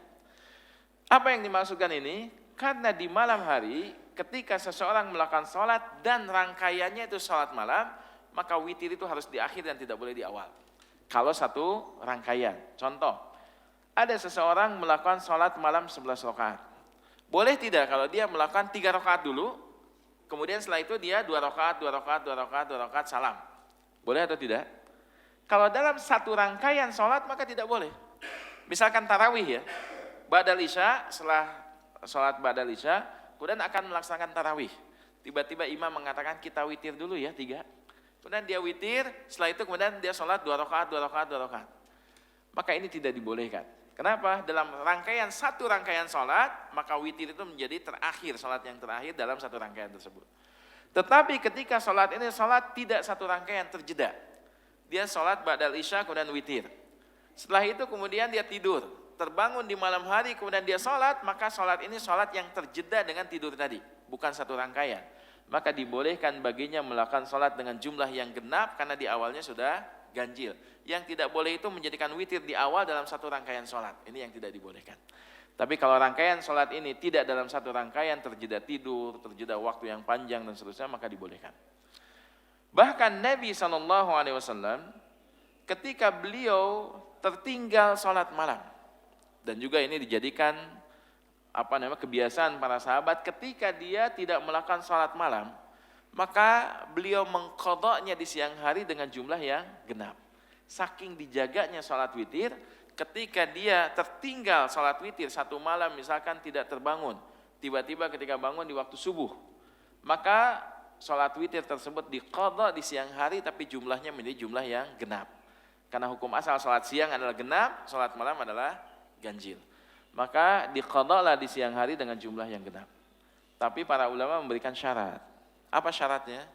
Apa yang dimaksudkan ini? Karena di malam hari ketika seseorang melakukan sholat dan rangkaiannya itu sholat malam, maka witir itu harus di akhir dan tidak boleh di awal. Kalau satu rangkaian, contoh, ada seseorang melakukan sholat malam 11 rakaat. Boleh tidak kalau dia melakukan 3 rakaat dulu, kemudian setelah itu dia 2 rakaat, 2 rakaat, 2 rakaat, 2 rakaat, salam. Boleh atau tidak? Kalau dalam satu rangkaian sholat maka tidak boleh. Misalkan tarawih ya, ba'dal isya, setelah sholat ba'dal isya, kemudian akan melaksanakan tarawih. Tiba-tiba imam mengatakan kita witir dulu ya 3. Kemudian dia witir, setelah itu kemudian dia sholat 2 rakaat, 2 rakaat, 2 rakaat. Maka ini tidak dibolehkan. Kenapa? Dalam satu rangkaian sholat, maka witir itu menjadi terakhir, sholat yang terakhir dalam satu rangkaian tersebut. Tetapi ketika sholat ini sholat tidak satu rangkaian, terjeda. Dia sholat ba'dal isya kemudian witir. Setelah itu kemudian dia tidur. Terbangun di malam hari kemudian dia sholat, maka sholat ini sholat yang terjeda dengan tidur tadi, bukan satu rangkaian. Maka dibolehkan baginya melakukan sholat dengan jumlah yang genap karena di awalnya sudah ganjil. Yang tidak boleh itu menjadikan witir di awal dalam satu rangkaian sholat. Ini yang tidak dibolehkan. Tapi kalau rangkaian sholat ini tidak dalam satu rangkaian, terjeda tidur, terjeda waktu yang panjang dan seterusnya, maka dibolehkan. Bahkan Nabi SAW ketika beliau tertinggal sholat malam, dan juga ini dijadikan kebiasaan para sahabat ketika dia tidak melakukan sholat malam, maka beliau mengqadha'nya di siang hari dengan jumlah yang genap. Saking dijaganya sholat witir, ketika dia tertinggal sholat witir satu malam misalkan tidak terbangun, tiba-tiba ketika bangun di waktu subuh, maka sholat witir tersebut diqadha di siang hari tapi jumlahnya menjadi jumlah yang genap. Karena hukum asal sholat siang adalah genap, sholat malam adalah ganjil. Maka diqadhalah di siang hari dengan jumlah yang genap. Tapi para ulama memberikan syarat. Apa syaratnya?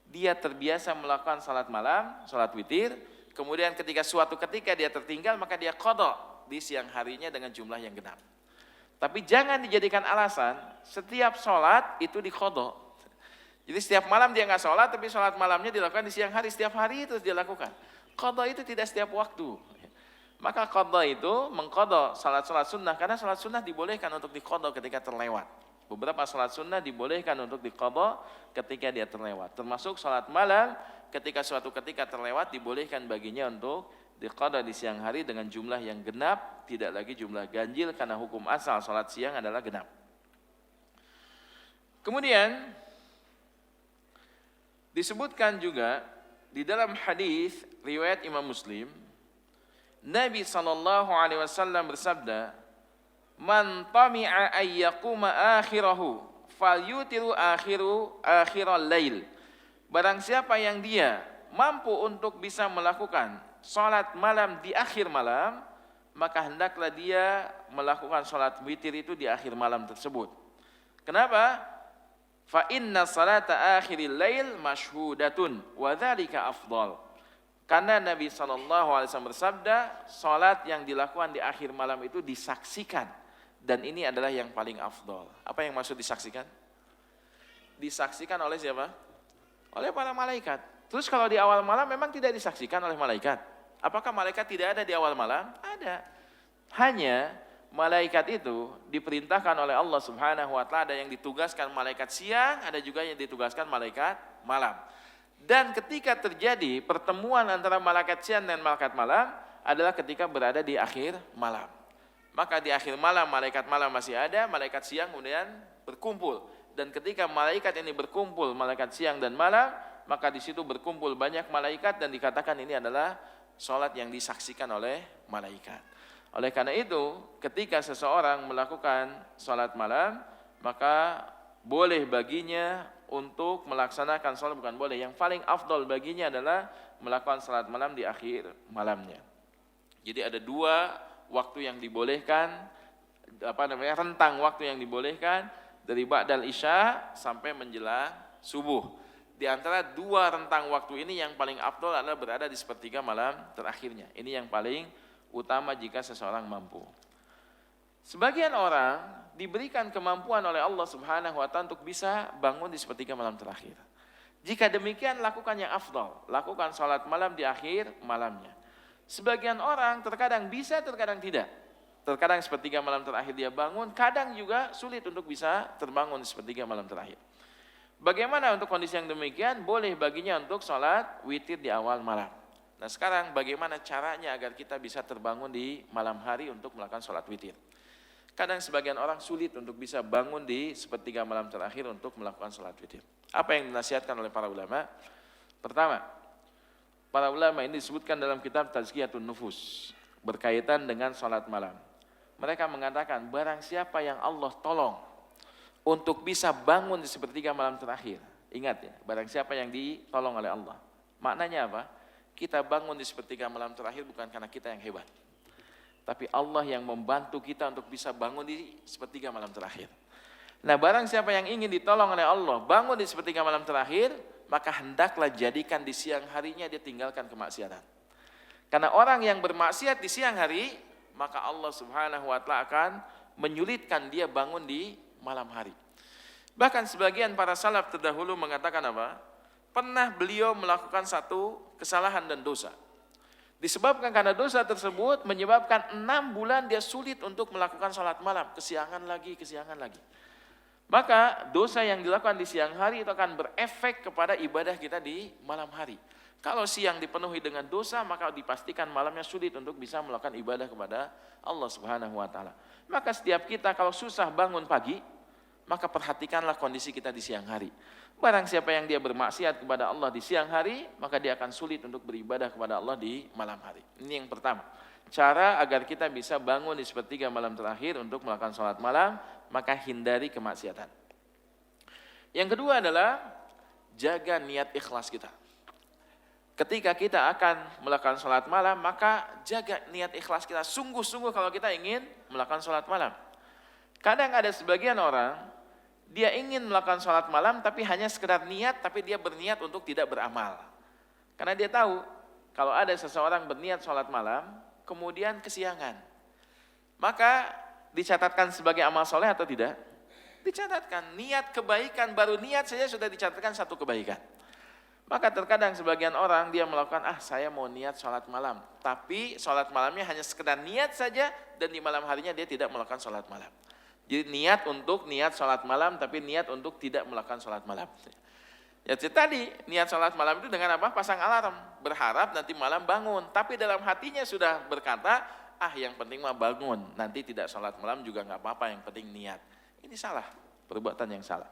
Dia terbiasa melakukan sholat malam, sholat witir, kemudian suatu ketika dia tertinggal maka dia qadha di siang harinya dengan jumlah yang genap. Tapi jangan dijadikan alasan setiap sholat itu diqadha. Jadi setiap malam dia nggak sholat, tapi sholat malamnya dilakukan di siang hari, setiap hari terus dia lakukan. Qadha itu tidak setiap waktu. Maka qadha itu mengqadha salat-salat sunnah, karena salat sunnah dibolehkan untuk diqadha ketika terlewat. Beberapa salat sunnah dibolehkan untuk diqadha ketika dia terlewat. Termasuk salat malam ketika suatu ketika terlewat dibolehkan baginya untuk diqadha di siang hari dengan jumlah yang genap, tidak lagi jumlah ganjil, karena hukum asal salat siang adalah genap. Kemudian disebutkan juga di dalam hadis riwayat Imam Muslim, Nabi SAW bersabda, "Man tami'a ayyakuma akhirahu, falyutiru akhiral lail." Barang siapa yang dia mampu untuk bisa melakukan salat malam di akhir malam, maka hendaklah dia melakukan salat witir itu di akhir malam tersebut. Kenapa? Fa inna salata akhiril lail mashhudatun wa dzalika afdal. Karena Nabi SAW bersabda, salat yang dilakukan di akhir malam itu disaksikan, dan ini adalah yang paling afdal. Apa yang maksud disaksikan? Disaksikan oleh siapa? Oleh para malaikat. Terus kalau di awal malam memang tidak disaksikan oleh malaikat. Apakah malaikat tidak ada di awal malam? Ada. Hanya malaikat itu diperintahkan oleh Allah Subhanahu wa taala, ada yang ditugaskan malaikat siang, ada juga yang ditugaskan malaikat malam. Dan ketika terjadi pertemuan antara malaikat siang dan malaikat malam adalah ketika berada di akhir malam. Maka di akhir malam malaikat malam masih ada, malaikat siang kemudian berkumpul. Dan ketika malaikat ini berkumpul, malaikat siang dan malam, maka di situ berkumpul banyak malaikat dan dikatakan ini adalah sholat yang disaksikan oleh malaikat. Oleh karena itu, ketika seseorang melakukan sholat malam, maka boleh baginya untuk melaksanakan sholat, bukan boleh, yang paling afdol baginya adalah melakukan sholat malam di akhir malamnya. Jadi ada dua waktu yang dibolehkan, rentang waktu yang dibolehkan, dari ba'dal isya sampai menjelang subuh. Di antara dua rentang waktu ini yang paling afdol adalah berada di sepertiga malam terakhirnya. Ini yang paling utama jika seseorang mampu. Sebagian orang diberikan kemampuan oleh Allah Subhanahu wa taala untuk bisa bangun di sepertiga malam terakhir. Jika demikian, lakukan yang afdal, lakukan salat malam di akhir malamnya. Sebagian orang terkadang bisa, terkadang tidak. Terkadang sepertiga malam terakhir dia bangun, kadang juga sulit untuk bisa terbangun di sepertiga malam terakhir. Bagaimana untuk kondisi yang demikian? Boleh baginya untuk salat witir di awal malam. Nah sekarang bagaimana caranya agar kita bisa terbangun di malam hari untuk melakukan salat witir? Kadang sebagian orang sulit untuk bisa bangun di sepertiga malam terakhir untuk melakukan salat witir. Apa yang dinasihatkan oleh para ulama? Pertama, para ulama ini disebutkan dalam kitab Tazkiyatun Nufus berkaitan dengan salat malam. Mereka mengatakan barang siapa yang Allah tolong untuk bisa bangun di sepertiga malam terakhir. Ingat ya, barang siapa yang ditolong oleh Allah. Maknanya apa? Kita bangun di sepertiga malam terakhir bukan karena kita yang hebat, tapi Allah yang membantu kita untuk bisa bangun di sepertiga malam terakhir. Nah barang siapa yang ingin ditolong oleh Allah bangun di sepertiga malam terakhir, maka hendaklah jadikan di siang harinya dia tinggalkan kemaksiatan. Karena orang yang bermaksiat di siang hari, maka Allah Subhanahu wa taala akan menyulitkan dia bangun di malam hari. Bahkan sebagian para salaf terdahulu mengatakan apa? Pernah beliau melakukan satu kesalahan dan dosa. Disebabkan karena dosa tersebut menyebabkan 6 bulan dia sulit untuk melakukan salat malam, kesiangan lagi. Maka dosa yang dilakukan di siang hari itu akan berefek kepada ibadah kita di malam hari. Kalau siang dipenuhi dengan dosa, maka dipastikan malamnya sulit untuk bisa melakukan ibadah kepada Allah Subhanahu wa taala. Maka setiap kita kalau susah bangun pagi, maka perhatikanlah kondisi kita di siang hari. Barang siapa yang dia bermaksiat kepada Allah di siang hari, maka dia akan sulit untuk beribadah kepada Allah di malam hari. Ini yang pertama. Cara agar kita bisa bangun di sepertiga malam terakhir untuk melakukan sholat malam, maka hindari kemaksiatan. Yang kedua adalah jaga niat ikhlas kita. Ketika kita akan melakukan sholat malam, maka jaga niat ikhlas kita. Sungguh-sungguh kalau kita ingin melakukan sholat malam. Kadang ada sebagian orang, dia ingin melakukan sholat malam tapi hanya sekedar niat, tapi dia berniat untuk tidak beramal. Karena dia tahu, kalau ada seseorang berniat sholat malam, kemudian kesiangan, maka dicatatkan sebagai amal soleh atau tidak? Dicatatkan. Niat kebaikan, baru niat saja sudah dicatatkan satu kebaikan. Maka terkadang sebagian orang dia melakukan, saya mau niat sholat malam, tapi sholat malamnya hanya sekedar niat saja, dan di malam harinya dia tidak melakukan sholat malam. Jadi niat sholat malam, tapi niat untuk tidak melakukan sholat malam. Ya tadi niat sholat malam itu dengan apa? Pasang alarm, berharap nanti malam bangun. Tapi dalam hatinya sudah berkata, yang penting mah bangun, nanti tidak sholat malam juga nggak apa-apa, yang penting niat. Ini salah, perbuatan yang salah.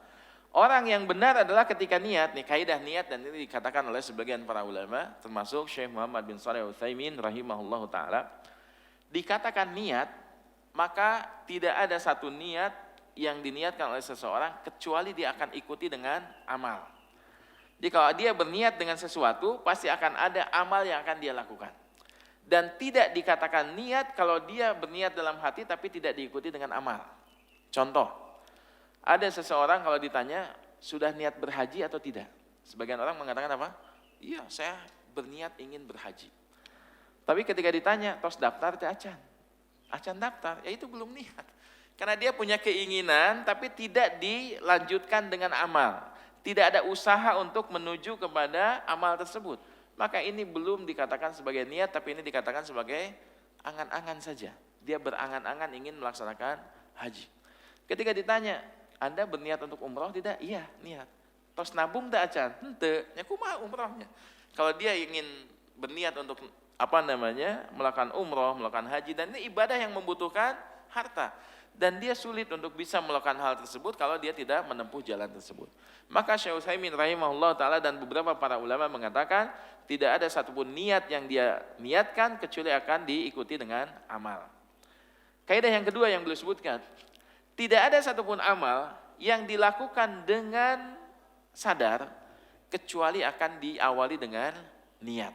Orang yang benar adalah ketika niat, nih kaidah niat, dan ini dikatakan oleh sebagian para ulama, termasuk Syekh Muhammad bin Shalih Al-Utsaimin rahimahullahu taala, dikatakan niat, maka tidak ada satu niat yang diniatkan oleh seseorang kecuali dia akan ikuti dengan amal. Jadi kalau dia berniat dengan sesuatu, pasti akan ada amal yang akan dia lakukan. Dan tidak dikatakan niat kalau dia berniat dalam hati tapi tidak diikuti dengan amal. Contoh, ada seseorang kalau ditanya, sudah niat berhaji atau tidak? Sebagian orang mengatakan apa? Iya, saya berniat ingin berhaji. Tapi ketika ditanya, tos daftar teh acan daftar, ya itu belum niat. Karena dia punya keinginan tapi tidak dilanjutkan dengan amal. Tidak ada usaha untuk menuju kepada amal tersebut. Maka ini belum dikatakan sebagai niat, tapi ini dikatakan sebagai angan-angan saja. Dia berangan-angan ingin melaksanakan haji. Ketika ditanya, Anda berniat untuk umroh tidak? Iya, niat. Tos nabung tak acan? Henteu, nya kumaha umrohnya. Kalau dia ingin berniat untuk melakukan umroh, melakukan haji, dan ini ibadah yang membutuhkan harta. Dan dia sulit untuk bisa melakukan hal tersebut kalau dia tidak menempuh jalan tersebut. Maka Syekh Utsaimin rahimahullah ta'ala dan beberapa para ulama mengatakan, tidak ada satupun niat yang dia niatkan kecuali akan diikuti dengan amal. Kaidah yang kedua yang beliau sebutkan, tidak ada satupun amal yang dilakukan dengan sadar kecuali akan diawali dengan niat.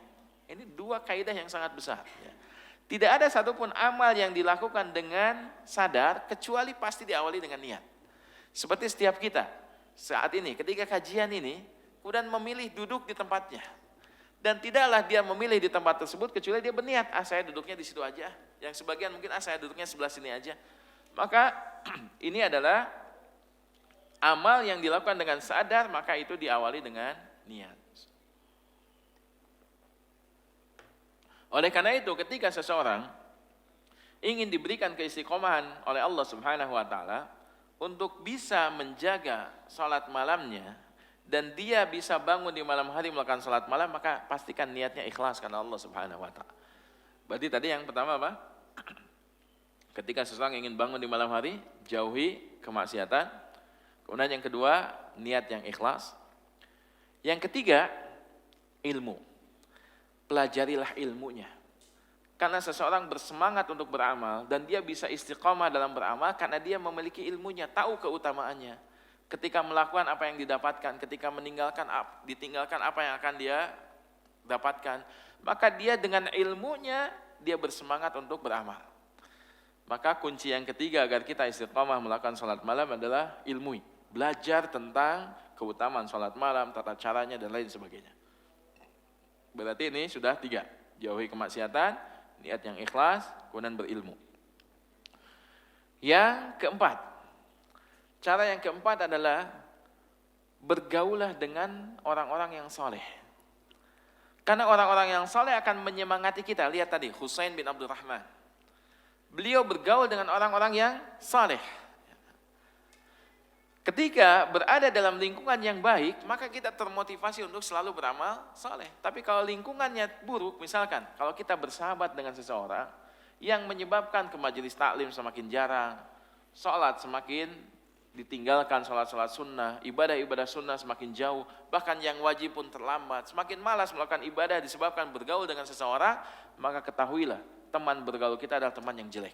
Ini dua kaidah yang sangat besar. Tidak ada satupun amal yang dilakukan dengan sadar kecuali pasti diawali dengan niat. Seperti setiap kita saat ini ketika kajian ini, kemudian memilih duduk di tempatnya. Dan tidaklah dia memilih di tempat tersebut kecuali dia berniat, saya duduknya di situ aja. Yang sebagian mungkin saya duduknya sebelah sini aja. Maka ini adalah amal yang dilakukan dengan sadar, maka itu diawali dengan niat. Oleh karena itu ketika seseorang ingin diberikan keistiqomahan oleh Allah Subhanahu wa taala untuk bisa menjaga salat malamnya dan dia bisa bangun di malam hari melakukan salat malam, maka pastikan niatnya ikhlas karena Allah Subhanahu wa taala. Berarti tadi yang pertama apa? Ketika seseorang ingin bangun di malam hari, jauhi kemaksiatan. Kemudian yang kedua, niat yang ikhlas. Yang ketiga, ilmu. Pelajarilah ilmunya. Karena seseorang bersemangat untuk beramal dan dia bisa istiqomah dalam beramal karena dia memiliki ilmunya, tahu keutamaannya. Ketika melakukan apa yang didapatkan, ketika ditinggalkan apa yang akan dia dapatkan, maka dia dengan ilmunya dia bersemangat untuk beramal. Maka kunci yang ketiga agar kita istiqomah melakukan salat malam adalah ilmu. Belajar tentang keutamaan salat malam, tata caranya dan lain sebagainya. Berarti ini sudah 3. Jauhi kemaksiatan, niat yang ikhlas, kemudian berilmu. Yang keempat, cara yang keempat adalah bergaulah dengan orang-orang yang soleh. Karena orang-orang yang soleh akan menyemangati kita. Lihat tadi, Husain bin Abdurrahman. Beliau bergaul dengan orang-orang yang soleh. Ketika berada dalam lingkungan yang baik, maka kita termotivasi untuk selalu beramal soleh. Tapi kalau lingkungannya buruk, misalkan kalau kita bersahabat dengan seseorang yang menyebabkan ke majelis taklim semakin jarang, sholat semakin ditinggalkan sholat-sholat sunnah, ibadah-ibadah sunnah semakin jauh, bahkan yang wajib pun terlambat, semakin malas melakukan ibadah disebabkan bergaul dengan seseorang, maka ketahuilah teman bergaul kita adalah teman yang jelek.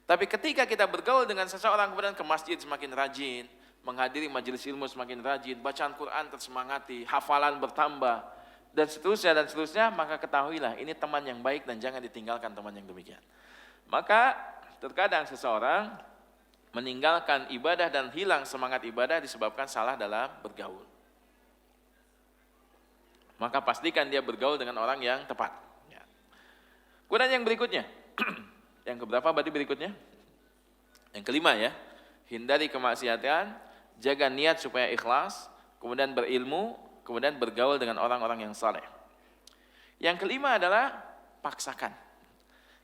Tapi ketika kita bergaul dengan seseorang kemudian ke masjid semakin rajin, menghadiri majelis ilmu semakin rajin, bacaan Quran tersemangati, hafalan bertambah, dan seterusnya, maka ketahuilah ini teman yang baik dan jangan ditinggalkan teman yang demikian. Maka terkadang seseorang meninggalkan ibadah dan hilang semangat ibadah disebabkan salah dalam bergaul. Maka pastikan dia bergaul dengan orang yang tepat. Kemudian yang berikutnya, yang keberapa berarti berikutnya? Yang kelima ya, hindari kemaksiatan, jaga niat supaya ikhlas, kemudian berilmu, kemudian bergaul dengan orang-orang yang saleh. Yang kelima adalah paksakan.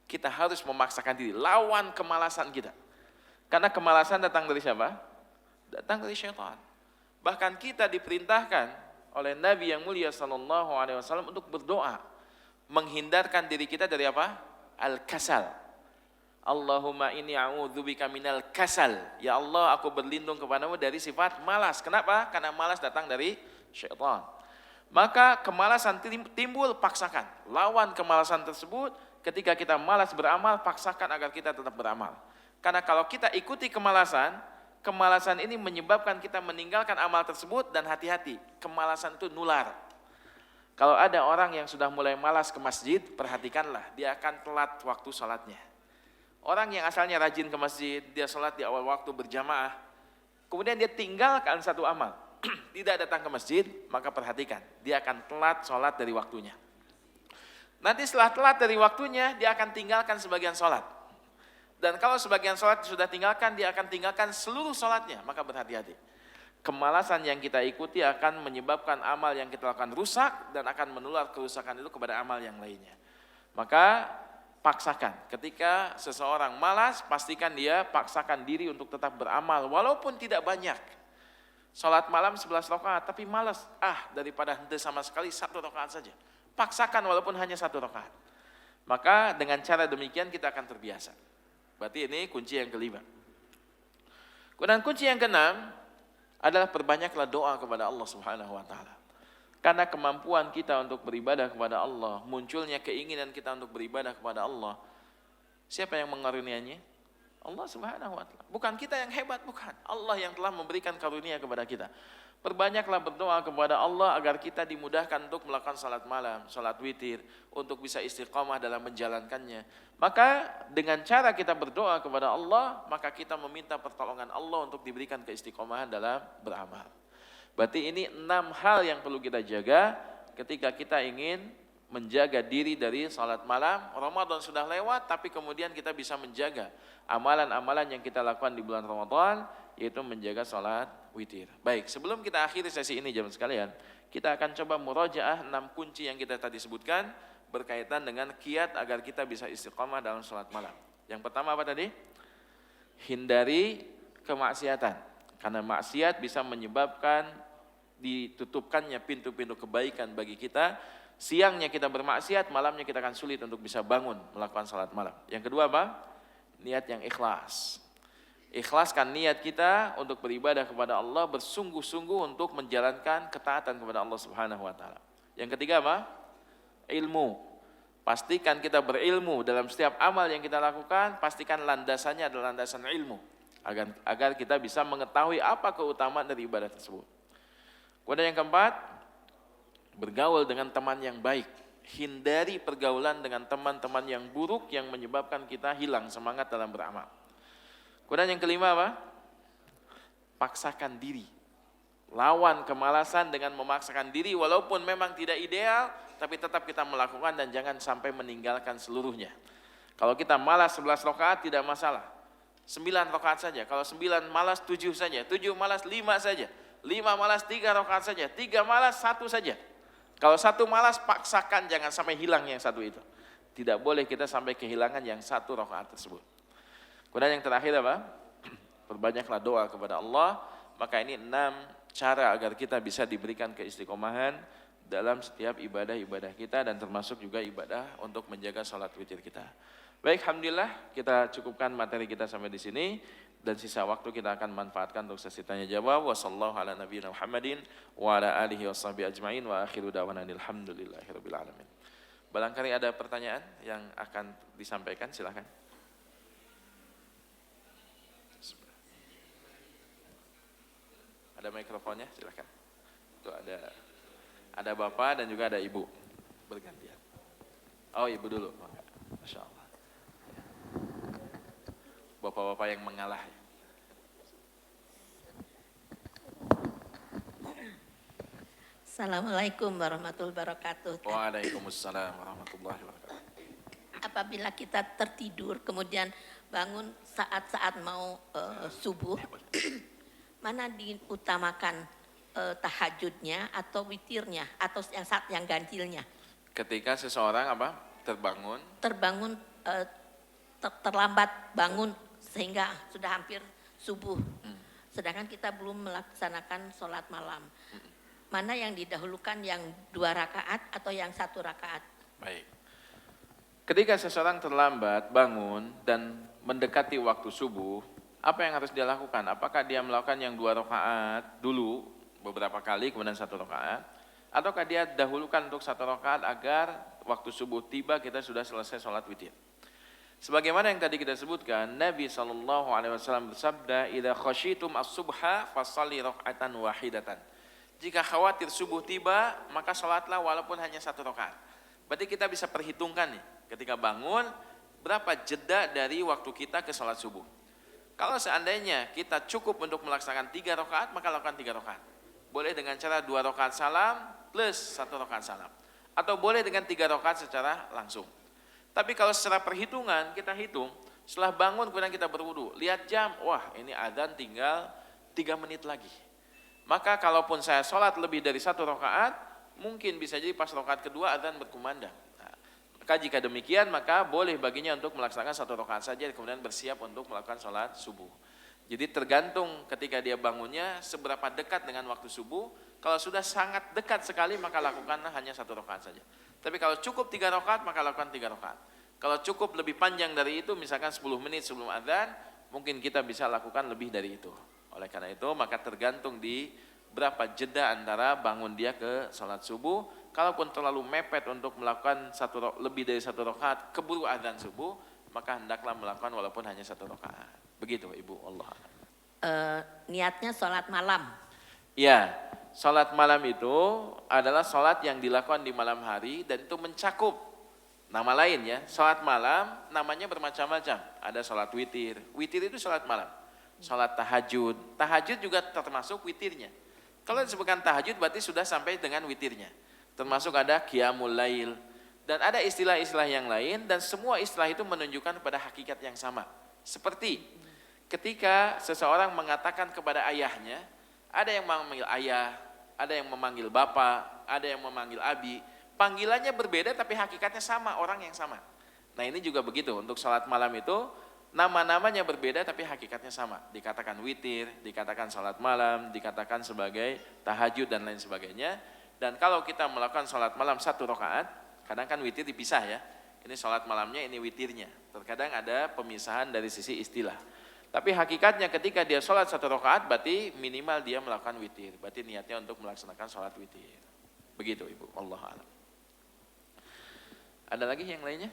Kita harus memaksakan diri, lawan kemalasan kita. Karena kemalasan datang dari siapa? Datang dari syaitan. Bahkan kita diperintahkan oleh Nabi yang mulia SAW untuk berdoa, menghindarkan diri kita dari apa? Al-kasal. Allahumma inni a'udzubika minal kasal. Ya Allah, aku berlindung kepadamu dari sifat malas. Kenapa? Karena malas datang dari syaitan. Maka kemalasan timbul, paksakan. Lawan kemalasan tersebut. Ketika kita malas beramal, paksakan agar kita tetap beramal. Karena kalau kita ikuti kemalasan ini menyebabkan kita meninggalkan amal tersebut. Dan hati-hati, kemalasan itu nular. Kalau ada orang yang sudah mulai malas ke masjid, perhatikanlah, dia akan telat waktu sholatnya. Orang yang asalnya rajin ke masjid, dia sholat di awal waktu berjamaah, kemudian dia tinggalkan satu amal, tidak datang ke masjid, maka perhatikan, dia akan telat sholat dari waktunya. Nanti setelah telat dari waktunya, dia akan tinggalkan sebagian sholat. Dan kalau sebagian sholat sudah tinggalkan, dia akan tinggalkan seluruh sholatnya, maka berhati-hati. Kemalasan yang kita ikuti akan menyebabkan amal yang kita lakukan rusak, dan akan menular kerusakan itu kepada amal yang lainnya. Maka paksakan, ketika seseorang malas, pastikan dia paksakan diri untuk tetap beramal, walaupun tidak banyak. Sholat malam 11 rakaat, tapi malas, daripada henti sama sekali 1 rakaat saja. Paksakan walaupun hanya 1 rakaat. Maka dengan cara demikian kita akan terbiasa. Berarti ini kunci yang kelima. Kemudian kunci yang keenam adalah perbanyaklah doa kepada Allah Subhanahu wa taala. Karena kemampuan kita untuk beribadah kepada Allah, munculnya keinginan kita untuk beribadah kepada Allah, siapa yang mengaruniainya? Allah Subhanahu wa taala. Bukan kita yang hebat, bukan. Allah yang telah memberikan karunia kepada kita. Perbanyaklah berdoa kepada Allah agar kita dimudahkan untuk melakukan salat malam, salat witir, untuk bisa istiqamah dalam menjalankannya. Maka dengan cara kita berdoa kepada Allah, maka kita meminta pertolongan Allah untuk diberikan keistiqomahan dalam beramal. Berarti ini 6 hal yang perlu kita jaga ketika kita ingin menjaga diri dari salat malam. Ramadan sudah lewat, tapi kemudian kita bisa menjaga amalan-amalan yang kita lakukan di bulan Ramadan, yaitu menjaga salat witir. Baik, sebelum kita akhiri sesi ini jemaah sekalian, kita akan coba murajaah 6 kunci yang kita tadi sebutkan berkaitan dengan kiat agar kita bisa istiqamah dalam salat malam. Yang pertama apa tadi? Hindari kemaksiatan. Karena maksiat bisa menyebabkan ditutupkannya pintu-pintu kebaikan bagi kita. Siangnya kita bermaksiat, malamnya kita akan sulit untuk bisa bangun melakukan salat malam. Yang kedua apa? Niat yang ikhlas. Ikhlaskan niat kita untuk beribadah kepada Allah, bersungguh-sungguh untuk menjalankan ketaatan kepada Allah Subhanahu wa taala. Yang ketiga apa? Ilmu. Pastikan kita berilmu dalam setiap amal yang kita lakukan, pastikan landasannya adalah landasan ilmu. Agar kita bisa mengetahui apa keutamaan dari ibadah tersebut. Kemudian yang keempat, bergaul dengan teman yang baik. Hindari pergaulan dengan teman-teman yang buruk yang menyebabkan kita hilang semangat dalam beramal. Kemudian yang kelima apa? Paksakan diri. Lawan kemalasan dengan memaksakan diri walaupun memang tidak ideal, tapi tetap kita melakukan dan jangan sampai meninggalkan seluruhnya. Kalau kita malas 11 rakaat tidak masalah. 9 rakaat saja, kalau 9 malas 7 saja, 7 malas 5 saja, 5 malas 3 rakaat saja, 3 malas 1 saja. Kalau 1 malas paksakan, jangan sampai hilang yang 1 itu. Tidak boleh kita sampai kehilangan yang 1 rakaat tersebut. Kemudian yang terakhir apa? Perbanyaklah doa kepada Allah. Maka ini 6 cara agar kita bisa diberikan keistiqomahan dalam setiap ibadah-ibadah kita dan termasuk juga ibadah untuk menjaga salat witir kita. Baik, alhamdulillah kita cukupkan materi kita sampai di sini dan sisa waktu kita akan manfaatkan untuk sesi tanya jawab. Wassallallahu ala nabiyina Muhammadin wa ala alihi washabihi ajmain wa akhiru da'wana alhamdulillahirabbil alamin. Barangkali ada pertanyaan yang akan disampaikan, silakan. Ada mikrofonnya, silakan. Tuh ada bapak dan juga ada ibu bergantian. Oh, ibu dulu, masya Allah. Bapak-bapak yang mengalah. Assalamualaikum warahmatullahi wabarakatuh. Waalaikumsalam warahmatullahi wabarakatuh. Apabila kita tertidur kemudian bangun saat-saat mau subuh, mana diutamakan tahajudnya atau witirnya atau yang ganjilnya? Ketika seseorang terbangun terlambat bangun sehingga sudah hampir subuh, sedangkan kita belum melaksanakan sholat malam. Mana yang didahulukan, yang 2 rakaat atau yang 1 rakaat? Baik. Ketika seseorang terlambat bangun dan mendekati waktu subuh, apa yang harus dia lakukan? Apakah dia melakukan yang 2 rakaat dulu beberapa kali kemudian 1 rakaat, ataukah dia dahulukan untuk 1 rakaat agar waktu subuh tiba kita sudah selesai sholat witir? Sebagaimana yang tadi kita sebutkan, Nabi SAW bersabda, "Idza khasyitum as-subha fashalli raka'atan wahidatan." Jika khawatir subuh tiba, maka sholatlah walaupun hanya 1 rakaat. Berarti kita bisa perhitungkan nih, ketika bangun, berapa jeda dari waktu kita ke sholat subuh. Kalau seandainya kita cukup untuk melaksanakan 3 rakaat, maka lakukan 3 rakaat. Boleh dengan cara 2 rakaat salam plus 1 rakaat salam. Atau boleh dengan 3 rakaat secara langsung. Tapi kalau secara perhitungan, kita hitung, setelah bangun kemudian kita berwudu, lihat jam, wah ini adzan tinggal 3 menit lagi. Maka kalaupun saya sholat lebih dari 1 rakaat, mungkin bisa jadi pas rakaat kedua adzan berkumandang. Nah, maka jika demikian, maka boleh baginya untuk melaksanakan 1 rakaat saja, kemudian bersiap untuk melakukan sholat subuh. Jadi tergantung ketika dia bangunnya, seberapa dekat dengan waktu subuh. Kalau sudah sangat dekat sekali, maka lakukanlah hanya 1 rakaat saja. Tapi kalau cukup 3 rakaat, maka lakukan 3 rakaat. Kalau cukup lebih panjang dari itu, misalkan 10 menit sebelum adzan, mungkin kita bisa lakukan lebih dari itu. Oleh karena itu, maka tergantung di berapa jeda antara bangun dia ke salat subuh. Kalaupun terlalu mepet untuk melakukan lebih dari 1 rakaat, keburu adzan subuh, maka hendaklah melakukan walaupun hanya 1 rakaat. Begitu Ibu, Allah. Niatnya sholat malam. Ya, sholat malam itu adalah sholat yang dilakukan di malam hari dan itu mencakup nama lain ya. Sholat malam namanya bermacam-macam. Ada sholat witir. Witir itu sholat malam. Sholat tahajud. Tahajud juga termasuk witirnya. Kalau disebutkan tahajud berarti sudah sampai dengan witirnya. Termasuk ada qiyamul lail. Dan ada istilah-istilah yang lain dan semua istilah itu menunjukkan pada hakikat yang sama. Seperti ketika seseorang mengatakan kepada ayahnya, ada yang memanggil ayah, ada yang memanggil bapak, ada yang memanggil abi. Panggilannya berbeda tapi hakikatnya sama, orang yang sama. Nah ini juga begitu, untuk sholat malam itu nama-namanya berbeda tapi hakikatnya sama. Dikatakan witir, dikatakan sholat malam, dikatakan sebagai tahajud dan lain sebagainya. Dan kalau kita melakukan sholat malam 1 rakaat, kadang kan witir dipisah ya. Ini sholat malamnya, ini witirnya. Terkadang ada pemisahan dari sisi istilah. Tapi hakikatnya ketika dia sholat 1 rakaat, berarti minimal dia melakukan witir. Berarti niatnya untuk melaksanakan sholat witir. Begitu Ibu, Allah a'lam. Ada lagi yang lainnya?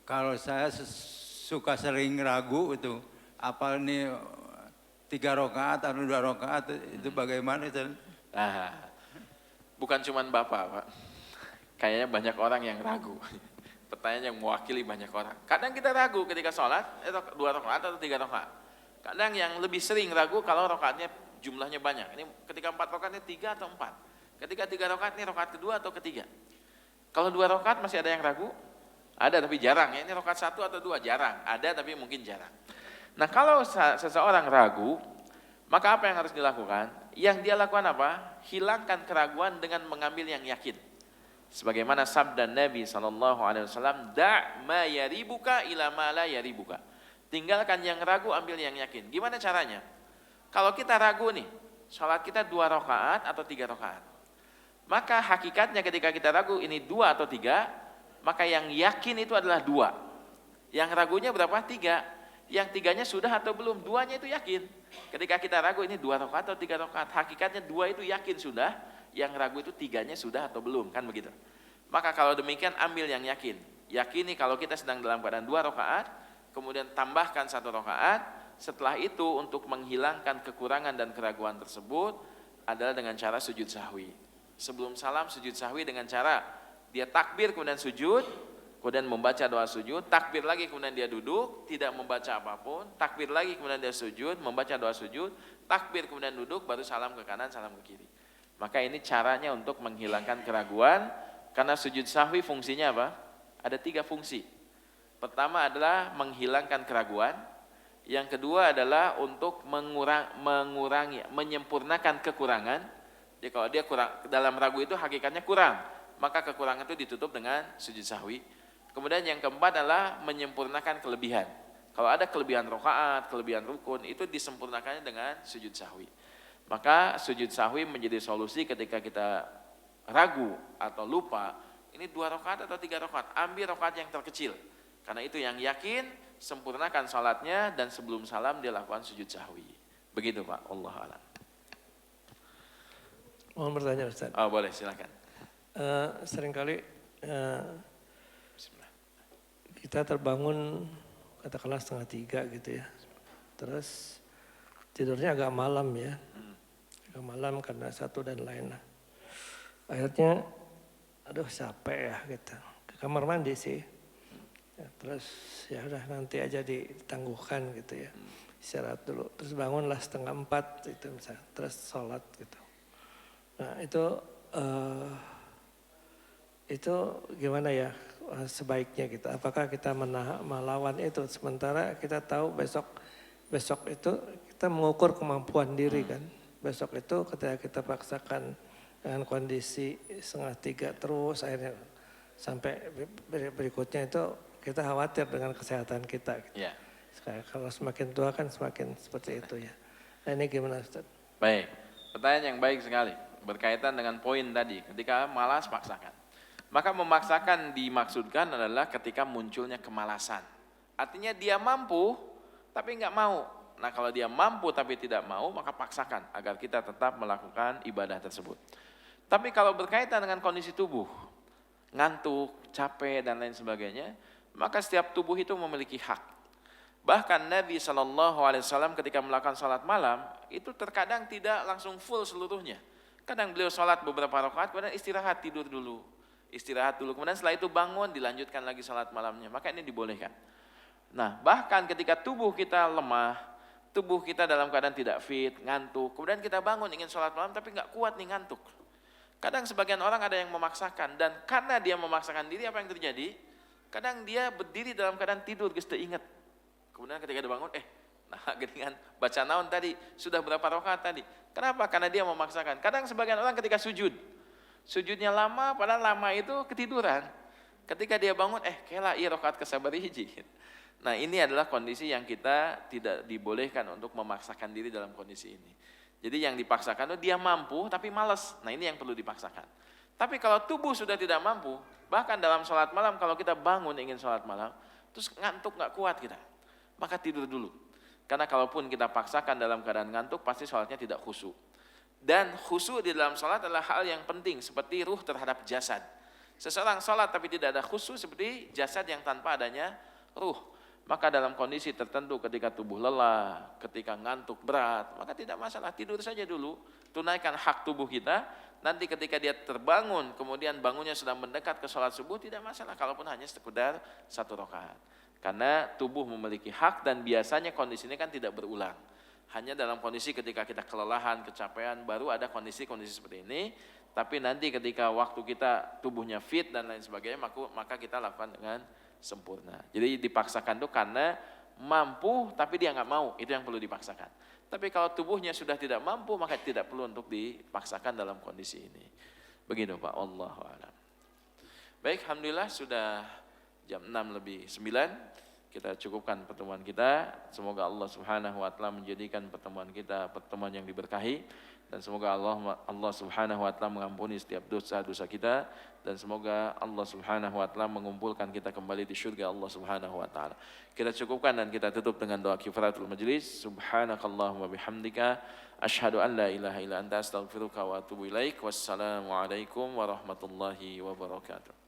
Kalau saya suka sering ragu itu, apa ini 3 rakaat atau 2 rakaat itu bagaimana itu? Nah, bukan cuma Bapak, Pak. Kayaknya banyak orang yang ragu. Pertanyaan yang mewakili banyak orang. Kadang kita ragu ketika sholat, 2 rakaat atau 3 rakaat. Kadang yang lebih sering ragu kalau rakaatnya jumlahnya banyak. Ini ketika 4 rakaatnya 3 atau 4. Ketika 3 rakaat ini rakaat kedua atau ketiga. Kalau 2 rakaat masih ada yang ragu? Ada tapi jarang ya. Ini rakaat 1 atau 2 jarang. Ada tapi mungkin jarang. Nah kalau seseorang ragu, maka apa yang harus dilakukan? yang dia lakukan apa? Hilangkan keraguan dengan mengambil yang yakin. Sebagaimana sabda Nabi SAW, da' ma yaribuka ila ma la yaribuka. Tinggalkan yang ragu, ambil yang yakin. Gimana caranya? Kalau kita ragu nih, sholat kita 2 rakaat atau 3 rakaat. Maka hakikatnya ketika kita ragu ini 2 atau 3, maka yang yakin itu adalah 2. Yang ragunya berapa? 3. Yang 3-nya sudah atau belum? 2-nya itu yakin. Ketika kita ragu ini 2 rakaat atau 3 rakaat, hakikatnya 2 itu yakin sudah, yang ragu itu 3-nya sudah atau belum, kan begitu. Maka kalau demikian ambil yang yakin. Yakini kalau kita sedang dalam keadaan 2 rakaat, kemudian tambahkan 1 rakaat, setelah itu untuk menghilangkan kekurangan dan keraguan tersebut adalah dengan cara sujud sahwi. Sebelum salam sujud sahwi dengan cara dia takbir kemudian sujud, kemudian membaca doa sujud, takbir lagi kemudian dia duduk, tidak membaca apapun, takbir lagi kemudian dia sujud, membaca doa sujud, takbir kemudian duduk, baru salam ke kanan, salam ke kiri. Maka ini caranya untuk menghilangkan keraguan, karena sujud sahwi fungsinya apa? Ada 3 fungsi. Pertama adalah menghilangkan keraguan, yang kedua adalah untuk mengurangi, menyempurnakan kekurangan. Jadi kalau dia kurang, dalam ragu itu hakikatnya kurang, maka kekurangan itu ditutup dengan sujud sahwi. Kemudian yang keempat adalah menyempurnakan kelebihan. Kalau ada kelebihan rakaat, kelebihan rukun, itu disempurnakannya dengan sujud sahwi. Maka sujud sahwi menjadi solusi ketika kita ragu atau lupa, ini 2 rakaat atau 3 rakaat, ambil rakaat yang terkecil. Karena itu yang yakin, sempurnakan salatnya, dan sebelum salam dia lakukan sujud sahwi. Begitu Pak, Wallahu a'lam. Mohon bertanya Ustaz. Oh boleh, silakan. Seringkali kita terbangun katakanlah 2:30 gitu ya. Terus tidurnya agak malam ya. Agak malam karena satu dan lain lah. Akhirnya aduh capek ya gitu. Ke kamar mandi sih. Ya, terus ya udah nanti aja ditangguhkan gitu ya. Istirahat dulu. Terus bangunlah 3:30 itu misalnya. Terus sholat gitu. Nah itu gimana ya sebaiknya kita? Apakah kita melawan itu sementara kita tahu besok itu kita mengukur kemampuan diri kan? Besok itu ketika kita paksakan dengan kondisi 2:30 terus akhirnya sampai berikutnya itu kita khawatir dengan kesehatan kita. Gitu. Ya. Kalau semakin tua kan semakin seperti itu ya. Nah ini gimana Ustaz? Baik, pertanyaan yang baik sekali. Berkaitan dengan poin tadi, ketika malas paksakan. Maka memaksakan dimaksudkan adalah ketika munculnya kemalasan. Artinya dia mampu tapi enggak mau. Nah kalau dia mampu tapi tidak mau, maka paksakan agar kita tetap melakukan ibadah tersebut. Tapi kalau berkaitan dengan kondisi tubuh, ngantuk, capek dan lain sebagainya, maka setiap tubuh itu memiliki hak. Bahkan Nabi SAW ketika melakukan salat malam, itu terkadang tidak langsung full seluruhnya. Kadang beliau salat beberapa rakaat, kemudian istirahat, tidur dulu. Istirahat dulu, kemudian setelah itu bangun, dilanjutkan lagi salat malamnya. Maka ini dibolehkan. Nah, bahkan ketika tubuh kita lemah, tubuh kita dalam keadaan tidak fit, ngantuk, kemudian kita bangun ingin salat malam tapi nggak kuat nih ngantuk. Kadang sebagian orang ada yang memaksakan, dan karena dia memaksakan diri, apa yang terjadi? Kadang dia berdiri dalam keadaan tidur, geus teu inget. Kemudian ketika dia bangun, nah geningan baca naon tadi, sudah berapa rakaat tadi? Kenapa? Karena dia memaksakan. Kadang sebagian orang ketika sujudnya lama, padahal lama itu ketiduran. Ketika dia bangun, kela ieu rakaat kasabari hiji. Nah ini adalah kondisi yang kita tidak dibolehkan untuk memaksakan diri dalam kondisi ini. Jadi yang dipaksakan itu dia mampu tapi malas. Nah ini yang perlu dipaksakan. Tapi kalau tubuh sudah tidak mampu, bahkan dalam sholat malam kalau kita bangun ingin sholat malam, terus ngantuk nggak kuat kita, maka tidur dulu. Karena kalaupun kita paksakan dalam keadaan ngantuk, pasti sholatnya tidak khusyuk. Dan khusyuk di dalam sholat adalah hal yang penting, seperti ruh terhadap jasad. Seseorang sholat tapi tidak ada khusyuk seperti jasad yang tanpa adanya ruh. Maka dalam kondisi tertentu ketika tubuh lelah, ketika ngantuk berat, maka tidak masalah, tidur saja dulu. Tunaikan hak tubuh kita, nanti ketika dia terbangun, kemudian bangunnya sudah mendekat ke sholat subuh, tidak masalah, kalaupun hanya sekedar 1 rakaat. Karena tubuh memiliki hak dan biasanya kondisi ini kan tidak berulang. Hanya dalam kondisi ketika kita kelelahan, kecapean, baru ada kondisi-kondisi seperti ini. Tapi nanti ketika waktu kita tubuhnya fit dan lain sebagainya, maka kita lakukan dengan sempurna. Jadi dipaksakan itu karena mampu tapi dia nggak mau, itu yang perlu dipaksakan. Tapi kalau tubuhnya sudah tidak mampu, maka tidak perlu untuk dipaksakan dalam kondisi ini. Begitu Pak, wallahu a'lam. Baik, alhamdulillah sudah jam 6:09. Kita cukupkan pertemuan kita. Semoga Allah Subhanahu wa taala menjadikan pertemuan kita pertemuan yang diberkahi, dan semoga Allah Subhanahu wa taala mengampuni setiap dosa-dosa kita, dan semoga Allah Subhanahu wa taala mengumpulkan kita kembali di surga Allah Subhanahu wa taala. Kita cukupkan dan kita tutup dengan doa kifaratul majlis. Subhanakallahumma bihamdika asyhadu an la ilaha illa anta astaghfiruka wa atubu ilaik. Wassalamualaikum warahmatullahi wabarakatuh.